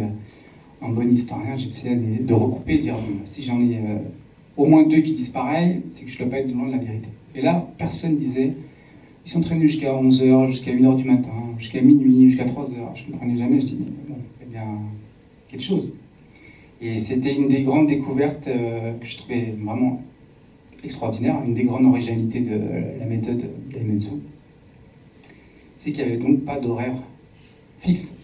en bon historien, j'essayais de recouper, de dire si j'en ai au moins 2 qui disent pareil, c'est que je ne dois pas être loin de la vérité. Et là, personne disait, ils s'entraînaient jusqu'à 11h, jusqu'à 1h du matin, jusqu'à minuit, jusqu'à 3h. Je ne comprenais jamais, je dis, bon, il y a bien quelque chose. Et c'était une des grandes découvertes que je trouvais vraiment extraordinaire, une des grandes originalités de la méthode Daimatsu, c'est qu'il n'y avait donc pas d'horaire fixe.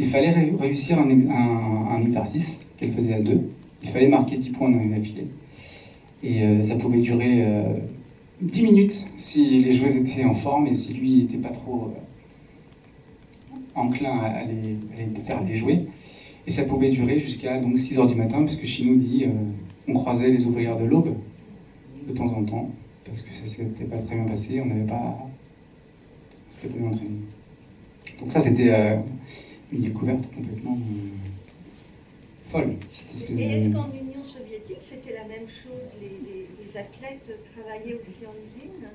Il fallait réussir un exercice qu'elle faisait à 2. Il fallait marquer 10 points dans une affilée. Et ça pouvait durer 10 minutes si les joueuses étaient en forme et si lui n'était pas trop enclin à les faire déjouer. Et ça pouvait durer jusqu'à 6h du matin, puisque Chino dit on croisait les ouvrières de l'aube de temps en temps, parce que ça ne s'était pas très bien passé, on n'avait pas ce qu'elle pouvait entraîner. Donc ça, c'était une découverte complètement folle. Et est-ce qu'en Union soviétique, c'était la même chose, les athlètes travaillaient aussi en usine?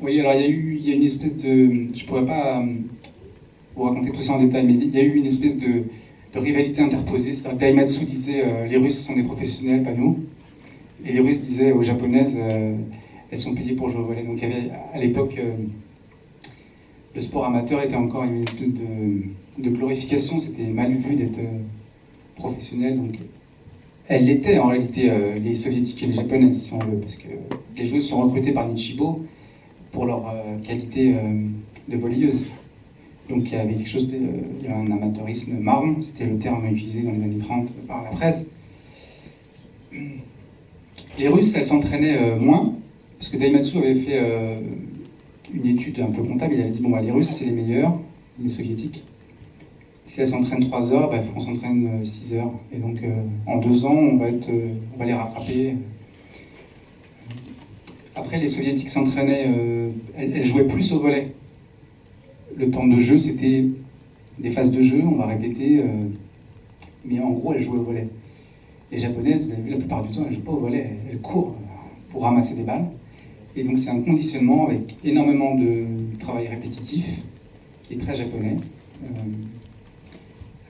Oui, alors il y a une espèce de... Je ne pourrais pas vous raconter tout ça en détail, mais il y a eu une espèce de rivalité interposée. C'est-à-dire que Daimatsu disait les Russes sont des professionnels, pas nous. Et les Russes disaient aux Japonaises elles sont payées pour jouer au volley. Donc il y avait, à l'époque, le sport amateur était encore une espèce de glorification. C'était mal vu d'être professionnel. Donc elles l'étaient en réalité, les Soviétiques et les Japonaises, si on veut, parce que les joueuses sont recrutées par Nichibo pour leur qualité de volleyeuses. Donc il y avait quelque chose, il y a un amateurisme marron, c'était le terme utilisé dans les années 30 par la presse. Les Russes, elles s'entraînaient moins, parce que Daimatsu avait fait une étude un peu comptable, il avait dit bon, les Russes c'est les meilleurs, les Soviétiques. Si elles s'entraînent 3 heures, il faut qu'on s'entraîne 6 heures. Et donc en 2 ans, on va les rattraper. Après, les Soviétiques s'entraînaient, elles jouaient plus au volley. Le temps de jeu, c'était des phases de jeu, on va répéter, mais en gros, elles jouaient au volley. Les Japonaises, vous avez vu, la plupart du temps, elles ne jouent pas au volley, elles courent pour ramasser des balles. Et donc c'est un conditionnement avec énormément de travail répétitif, qui est très japonais,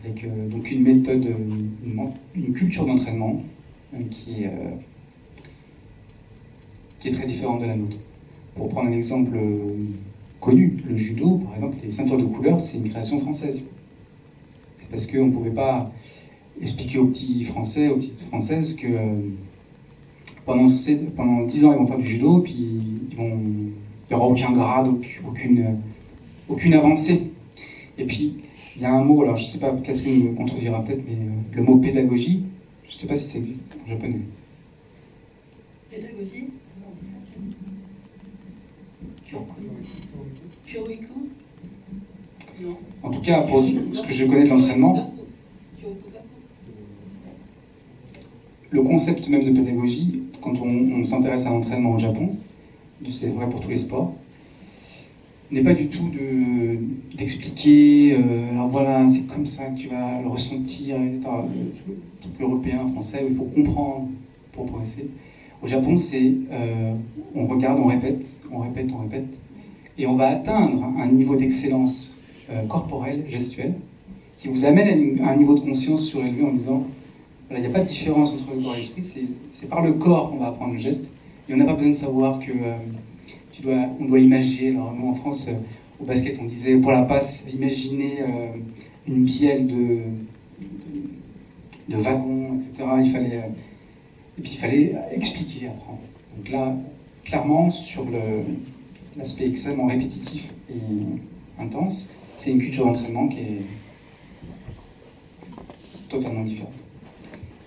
avec donc une méthode, une culture d'entraînement qui est très différente de la nôtre. Pour prendre un exemple connu, le judo, par exemple, les ceintures de couleur, c'est une création française. C'est parce qu'on ne pouvait pas expliquer aux petits Français, aux petites Françaises que pendant 10 ans, ils vont faire du judo, puis il n'y aura aucun grade, aucune avancée. Et puis, il y a un mot, alors je ne sais pas, Catherine me contredira peut-être, mais le mot pédagogie, je ne sais pas si ça existe en japonais. Pédagogie? Kyoiku? Non. En tout cas, pour ce que je connais de l'entraînement, le concept même de pédagogie, quand on s'intéresse à l'entraînement au Japon, c'est vrai pour tous les sports, n'est pas du tout d'expliquer, alors voilà, c'est comme ça que tu vas le ressentir, le truc européen, français, où il faut comprendre pour progresser. Au Japon, c'est on regarde, on répète, et on va atteindre un niveau d'excellence corporelle, gestuelle, qui vous amène à un niveau de conscience surélevé en disant, voilà, il n'y a pas de différence entre le corps et l'esprit, c'est par le corps qu'on va apprendre le geste, et on n'a pas besoin de savoir que on doit imaginer. Alors nous en France, au basket, on disait pour la passe, imaginez une bielle de wagon, etc. Et puis il fallait expliquer, apprendre. Donc là, clairement, sur l'aspect extrêmement répétitif et intense, c'est une culture d'entraînement qui est totalement différente.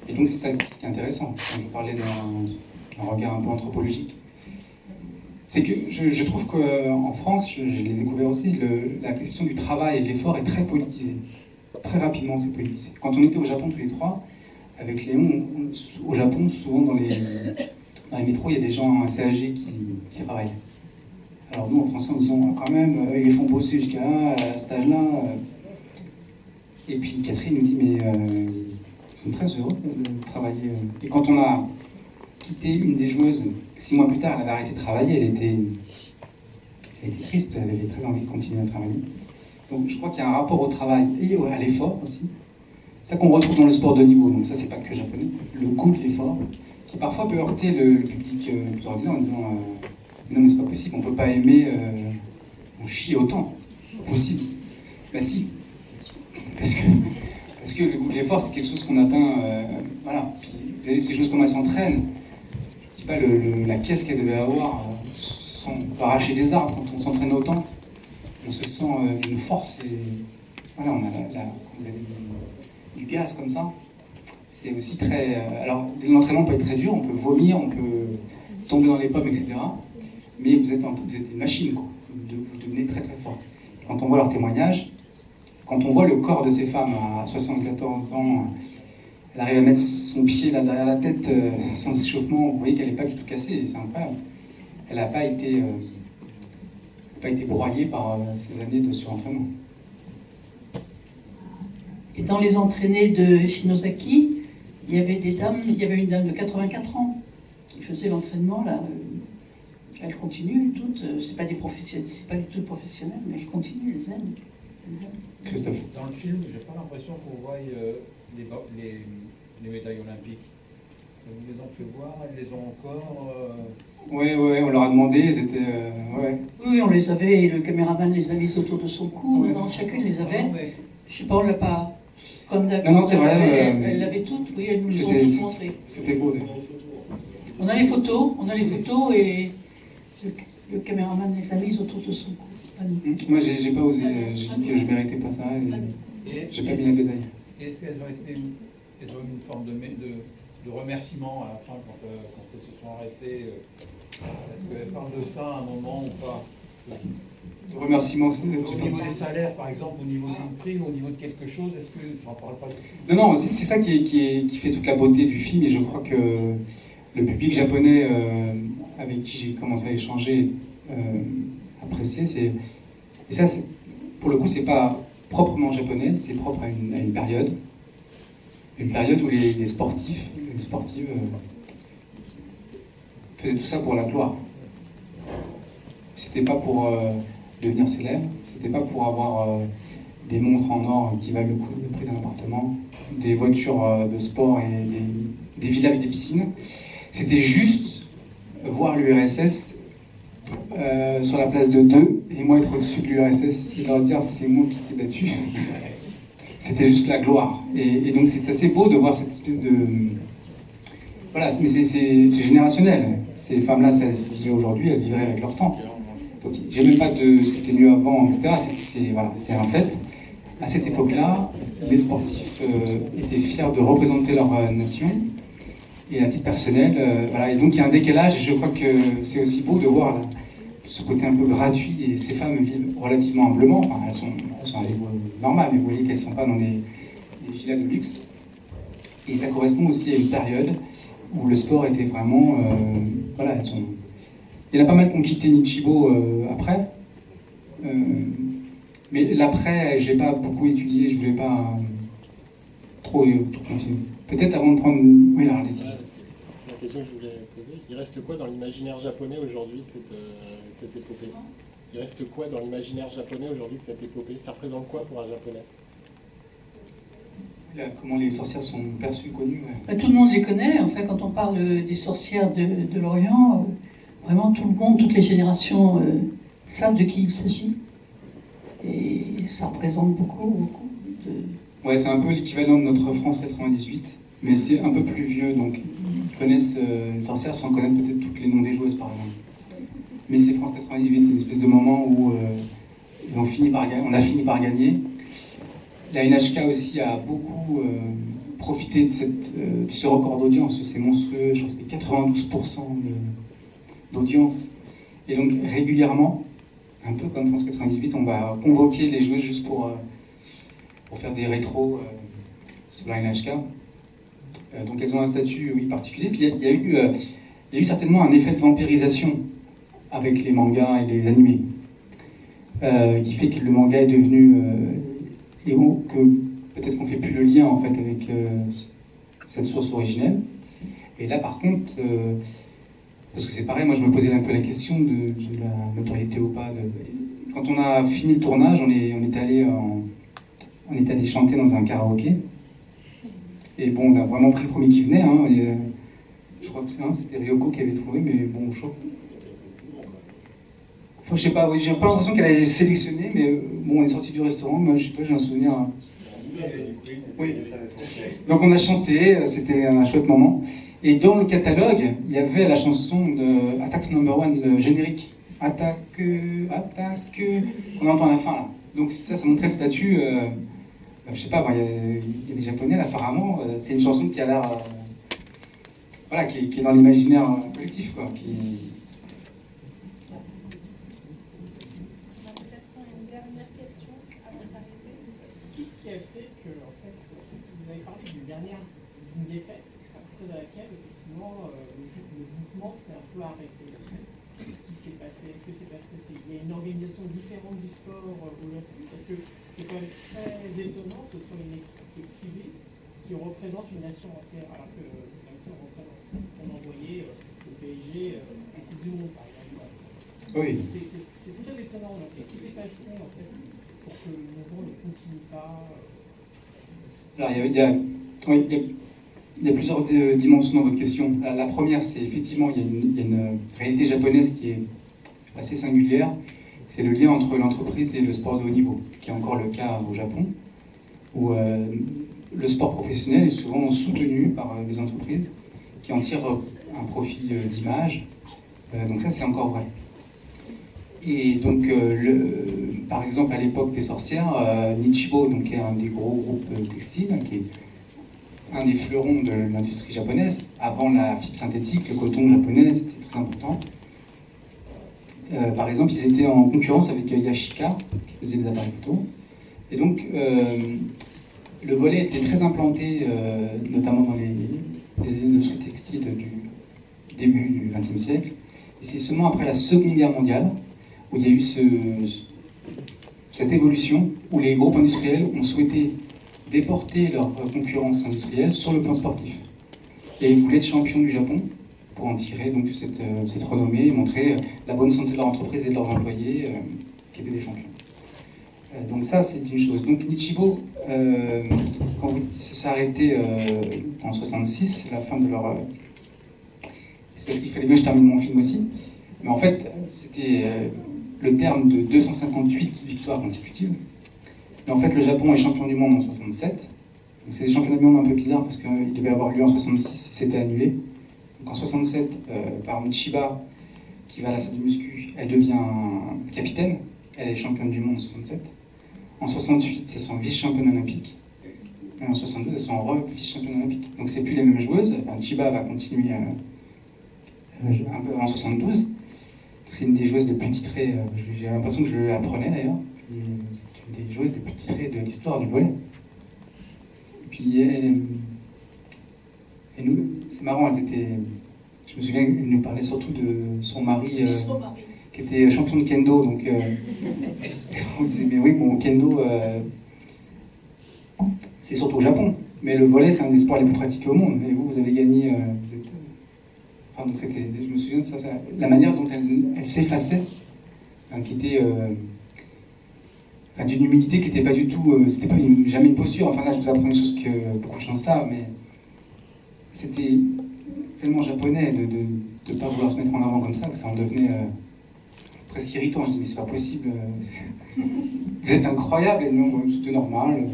Et donc c'est ça qui est intéressant, quand je parlais d'un regard un peu anthropologique. C'est que je trouve qu'en France, je l'ai découvert aussi, la question du travail et de l'effort est très politisée. Très rapidement, c'est politisé. Quand on était au Japon tous les trois, avec Léon, au Japon, souvent dans les métros, il y a des gens assez âgés qui travaillent. Alors nous, en français, on disant quand même, ils les font bosser jusqu'à là, à cet âge-là. Et puis Catherine nous dit, mais ils sont très heureux de travailler. Et quand on a quitté une des joueuses, 6 mois plus tard, elle avait arrêté de travailler, elle était triste, elle avait très envie de continuer à travailler. Donc je crois qu'il y a un rapport au travail et à l'effort aussi. Ça qu'on retrouve dans le sport de niveau, donc ça c'est pas que japonais, le goût de l'effort, qui parfois peut heurter le public plus ordinaire en disant non mais c'est pas possible, on peut pas aimer on chie autant, possible. Bah si, parce que le goût de l'effort c'est quelque chose qu'on atteint, voilà. Puis vous savez, ces choses comme elles s'entraînent, je dis pas la caisse qu'elle devait avoir, on peut arracher des arbres quand on s'entraîne autant, on se sent d'une force et voilà, on a vous avez du gaz comme ça. C'est aussi très... alors, l'entraînement peut être très dur, on peut vomir, on peut tomber dans les pommes, etc. Mais vous êtes une machine, quoi. Vous devenez très très fort. Quand on voit leurs témoignages, quand on voit le corps de ces femmes à 74 ans, elle arrive à mettre son pied là derrière la tête sans échauffement, vous voyez qu'elle n'est pas du tout cassée, c'est incroyable. Elle n'a pas été broyée par ces années de surentraînement. Et dans les entraînées de Shinozaki, il y avait une dame de 84 ans qui faisait l'entraînement là. Elle continue, toutes. C'est pas du tout des professionnels, mais elles continuent, elles aiment. Christophe. Dans le film, j'ai pas l'impression qu'on voit les médailles olympiques. Ils les ont fait voir, elles les ont encore. Oui, on leur a demandé, elles étaient. Ouais. Oui, on les avait, et le caméraman les a mises autour de son cou. Oui. Non, chacune les avait. Je sais pas, on l'a pas. Comme d'accord. Non, c'est vrai. Elle l'avait toutes, oui, elles nous les ont toutes montrées. C'était beau. On a les photos et le caméraman les a mises autour de son cou. Moi, j'ai pas osé, j'ai dit que je méritais pas ça et j'ai pas mis la médaille. Est-ce qu'elles ont eu une forme de remerciement à la fin quand elles se sont arrêtées? Est-ce qu'elles parlent de ça à un moment ou pas? De remerciements aussi. Au niveau des salaires, par exemple, au niveau des prix, au niveau de quelque chose, est-ce que ça en parle pas? Non, c'est ça qui fait toute la beauté du film, et je crois que le public japonais avec qui j'ai commencé à échanger apprécié, et ça, pour le coup, c'est pas proprement japonais, c'est propre à une période où les sportifs et les sportives faisaient tout ça pour la gloire. C'était pas pour devenir célèbre, c'était pas pour avoir des montres en or qui valent le prix d'un appartement, des voitures de sport et des villas avec des piscines. C'était juste voir l'URSS sur la place de 2 et moi être au-dessus de l'URSS et leur dire c'est moi qui t'ai battu. C'était juste la gloire. Et donc c'est assez beau de voir cette espèce de... Voilà, mais c'est générationnel. Ces femmes-là, ça vivait aujourd'hui, elles vivraient avec leur temps. Donc j'ai même pas de c'était mieux avant, etc. C'est un fait. À cette époque-là, les sportifs étaient fiers de représenter leur nation. Et à titre personnel, voilà. Et donc il y a un décalage, et je crois que c'est aussi beau de voir ce côté un peu gratuit, et ces femmes vivent relativement humblement, enfin, elles sont à niveau normal, mais vous voyez qu'elles ne sont pas dans des villas de luxe. Et ça correspond aussi à une période où le sport était vraiment... voilà, il y en a pas mal qui ont quitté Nichibo après, mais l'après, je n'ai pas beaucoup étudié, je ne voulais pas trop continuer. Peut-être avant de prendre... Oui, alors allez-y. La question que je voulais poser, il reste quoi dans l'imaginaire japonais aujourd'hui de cette épopée? Il reste quoi dans l'imaginaire japonais aujourd'hui de cette épopée? Ça représente quoi pour un japonais? Comment les sorcières sont perçues, connues? Ouais. Tout le monde les connaît. Enfin, quand on parle des sorcières de l'Orient, vraiment tout le monde, toutes les générations savent de qui il s'agit. Et ça représente beaucoup de... Ouais, c'est un peu l'équivalent de notre France 98, mais c'est un peu plus vieux, donc ils connaissent les sorcières sans connaître peut-être tous les noms des joueuses, par exemple. Mais c'est France 98, c'est une espèce de moment où on a fini par gagner. La NHK aussi a beaucoup profiter de ce record d'audience, c'est monstrueux, je crois que c'était 92% d'audience. Et donc régulièrement, un peu comme France 98, on va convoquer les joueuses juste pour faire des rétros sur la NHK. Donc elles ont un statut particulier. Puis il y a eu certainement un effet de vampirisation avec les mangas et les animés, qui fait que le manga est devenu que peut-être qu'on fait plus le lien en fait avec cette source originelle. Et là par contre, parce que c'est pareil, moi je me posais un peu la question de la notoriété ou pas. Quand on a fini le tournage, on est allé chanter dans un karaoké. Et bon, on a vraiment pris le premier qui venait. Hein, je crois que c'était Ryoko qui avait trouvé, mais bon, je sais pas, j'ai pas l'impression qu'elle allait sélectionner, mais bon, on est sorti du restaurant, moi je sais pas, j'ai un souvenir. Oui. Donc on a chanté, c'était un chouette moment. Et dans le catalogue, il y avait la chanson de Attack No. 1, le générique. Attaque, on entend à la fin là. Donc ça montrait le statut. Je sais pas, il y a des Japonais là, apparemment, c'est une chanson qui a l'air, voilà, qui est dans l'imaginaire collectif, quoi. Qu'est-ce qui a fait que, en fait, vous avez parlé d'une défaite, à partir de laquelle, effectivement, le mouvement s'est un peu arrêté. Qu'est-ce qui s'est passé? Est-ce que c'est parce qu'il y a une organisation différente du sport aujourd'hui? Parce que c'est quand même très étonnant que ce soit une équipe privée qui représente une nation entière, alors que c'est comme si on envoyait le PSG en Coupe du Monde, par exemple. Oui. C'est très étonnant. Qu'est-ce qui s'est passé, en fait, pour que le mouvement ne continue pas? Alors, il y a plusieurs dimensions dans votre question. La première, c'est effectivement, il y a une réalité japonaise qui est assez singulière. C'est le lien entre l'entreprise et le sport de haut niveau, qui est encore le cas au Japon, où le sport professionnel est souvent soutenu par des entreprises qui en tirent un profit d'image. Donc ça, c'est encore vrai. Et donc, par exemple, à l'époque des sorcières, Nichibo, donc, qui est un des gros groupes textiles, qui est un des fleurons de l'industrie japonaise, avant la fibre synthétique, le coton japonais, c'était très important. Par exemple, ils étaient en concurrence avec Yashica, qui faisait des appareils photo. Et donc, le volet était très implanté, notamment dans les industries textiles du début du XXe siècle. Et c'est seulement après la Seconde Guerre mondiale où il y a eu cette évolution, où les groupes industriels ont souhaité déporter leur concurrence industrielle sur le plan sportif. Et ils voulaient être champions du Japon pour en tirer donc cette renommée et montrer la bonne santé de leur entreprise et de leurs employés qui étaient des champions. Donc ça, c'est une chose. Donc Nichibo, quand vous dites qu'ils se sont arrêtés en 66, la fin de leur... c'est parce qu'il fallait bien que je termine mon film aussi. Mais en fait, c'était le terme de 258 victoires consécutives. Mais en fait, le Japon est champion du monde en 67. Donc c'est des championnats du monde un peu bizarres parce qu'il devait avoir lieu en 66, c'était annulé. Donc en 67, par exemple, Chiba, qui va à la salle de muscu, elle devient capitaine. Elle est championne du monde en 67. En 68, c'est son vice-championne olympique. Et en 62, c'est son vice-championne olympique. Donc c'est plus les mêmes joueuses. Enfin, Chiba va continuer un peu en 72. C'est une des joueuses les plus titrées. J'ai l'impression que je l'apprenais d'ailleurs. C'est une des joueuses les plus titrées de l'histoire du volley. Et puis, et nous, c'est marrant, elles étaient. Je me souviens qu'elle nous parlait surtout de son mari, qui était champion de kendo. Donc, on disait, mais oui, bon, kendo, c'est surtout au Japon. Mais le volley, c'est un des sports les plus pratiqués au monde. Et vous avez gagné. Enfin, donc je me souviens de ça, la manière dont elle s'effaçait, hein, qui était d'une humilité qui n'était pas du tout, c'était pas jamais une posture. Enfin là, je vous apprends des choses que beaucoup de gens savent, mais c'était tellement japonais de ne pas vouloir se mettre en avant comme ça que ça en devenait presque irritant. Je dis, mais c'est pas possible, vous êtes incroyable. Et non, c'était normal,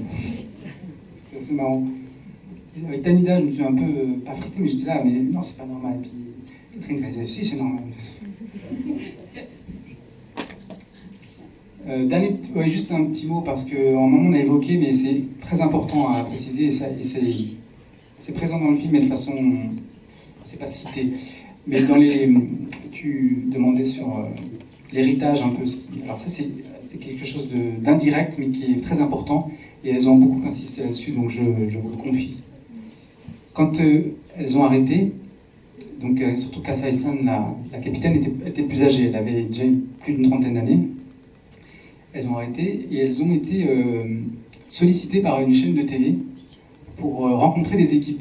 c'était assez marrant. Et avec Tanida, je me suis un peu pas frité, mais j'étais là, mais non, c'est pas normal. Et puis Catherine disait, si, c'est normal. Juste un petit mot, parce qu'en un moment on a évoqué, mais c'est très important à préciser, et c'est présent dans le film, mais de façon, c'est pas cité. Mais tu demandais sur l'héritage un peu. Alors ça, c'est quelque chose d'indirect, mais qui est très important. Et elles ont beaucoup insisté là-dessus, donc je vous le confie. Quand elles ont arrêté, donc surtout Casa Hassan, la capitaine était plus âgée, elle avait déjà plus d'une trentaine d'années. Elles ont arrêté et elles ont été sollicitées par une chaîne de télé pour rencontrer des équipes.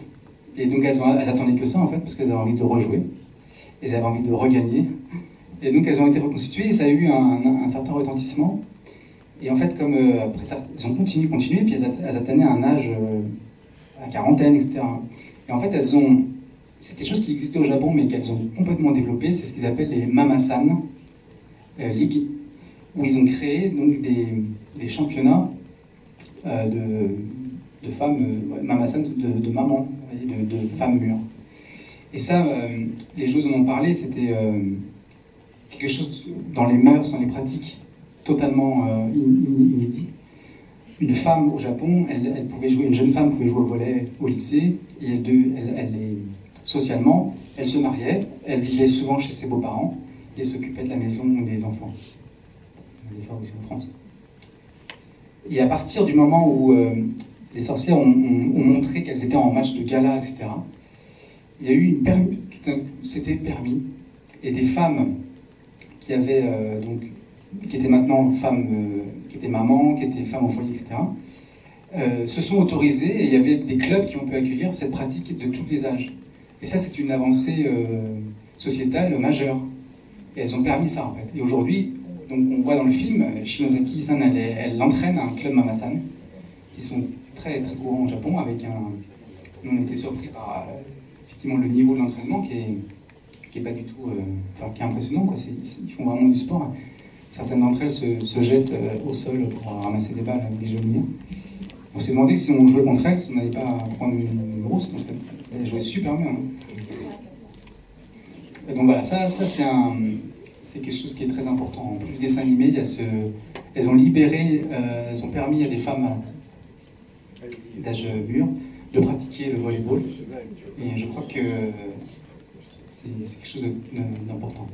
Et donc elles attendaient que ça en fait, parce qu'elles avaient envie de rejouer, elles avaient envie de regagner. Et donc elles ont été reconstituées et ça a eu un certain retentissement. Et en fait, comme après ça, elles ont continué, puis elles atteignaient un âge, à la quarantaine, etc. Et en fait, c'est quelque chose qui existait au Japon, mais qu'elles ont complètement développé, c'est ce qu'ils appellent les Mama-san League, où ils ont créé donc des championnats de femmes, Mama-san, de mamans, de femmes mûres. Et ça, les choses dont on parlait, c'était quelque chose dans les mœurs, dans les pratiques, totalement inédit. Une femme au Japon, une jeune femme pouvait jouer au volley au lycée, et socialement, elle se mariait, elle vivait souvent chez ses beaux-parents, et s'occupait de la maison des enfants. On avait ça aussi en France. Et à partir du moment où les sorcières ont montré qu'elles étaient en match de gala, etc., il y a eu c'était permis, et des femmes qui avaient qui étaient maintenant femmes, qui étaient mamans, qui étaient femmes au foyer, etc., se sont autorisées, et il y avait des clubs qui ont pu accueillir cette pratique de tous les âges. Et ça, c'est une avancée sociétale majeure. Et elles ont permis ça, en fait. Et aujourd'hui, donc on voit dans le film, Shinozaki-san, elle entraîne un club Mama-san, qui sont très, très courants au Japon, avec nous, on a été surpris par, effectivement, le niveau de l'entraînement, qui est pas du tout... qui est impressionnant, quoi. Ils font vraiment du sport. Certaines d'entre elles se jettent au sol pour ramasser des balles avec des genouillères. On s'est demandé si on jouait contre elles, si on n'allait pas prendre une grosse, en fait. Elles jouaient super bien. Et donc voilà, ça c'est quelque chose qui est très important. En plus du dessin animé, il y a elles ont libéré, elles ont permis à des femmes d'âge mûr de pratiquer le volleyball. Et je crois que c'est quelque chose d'important.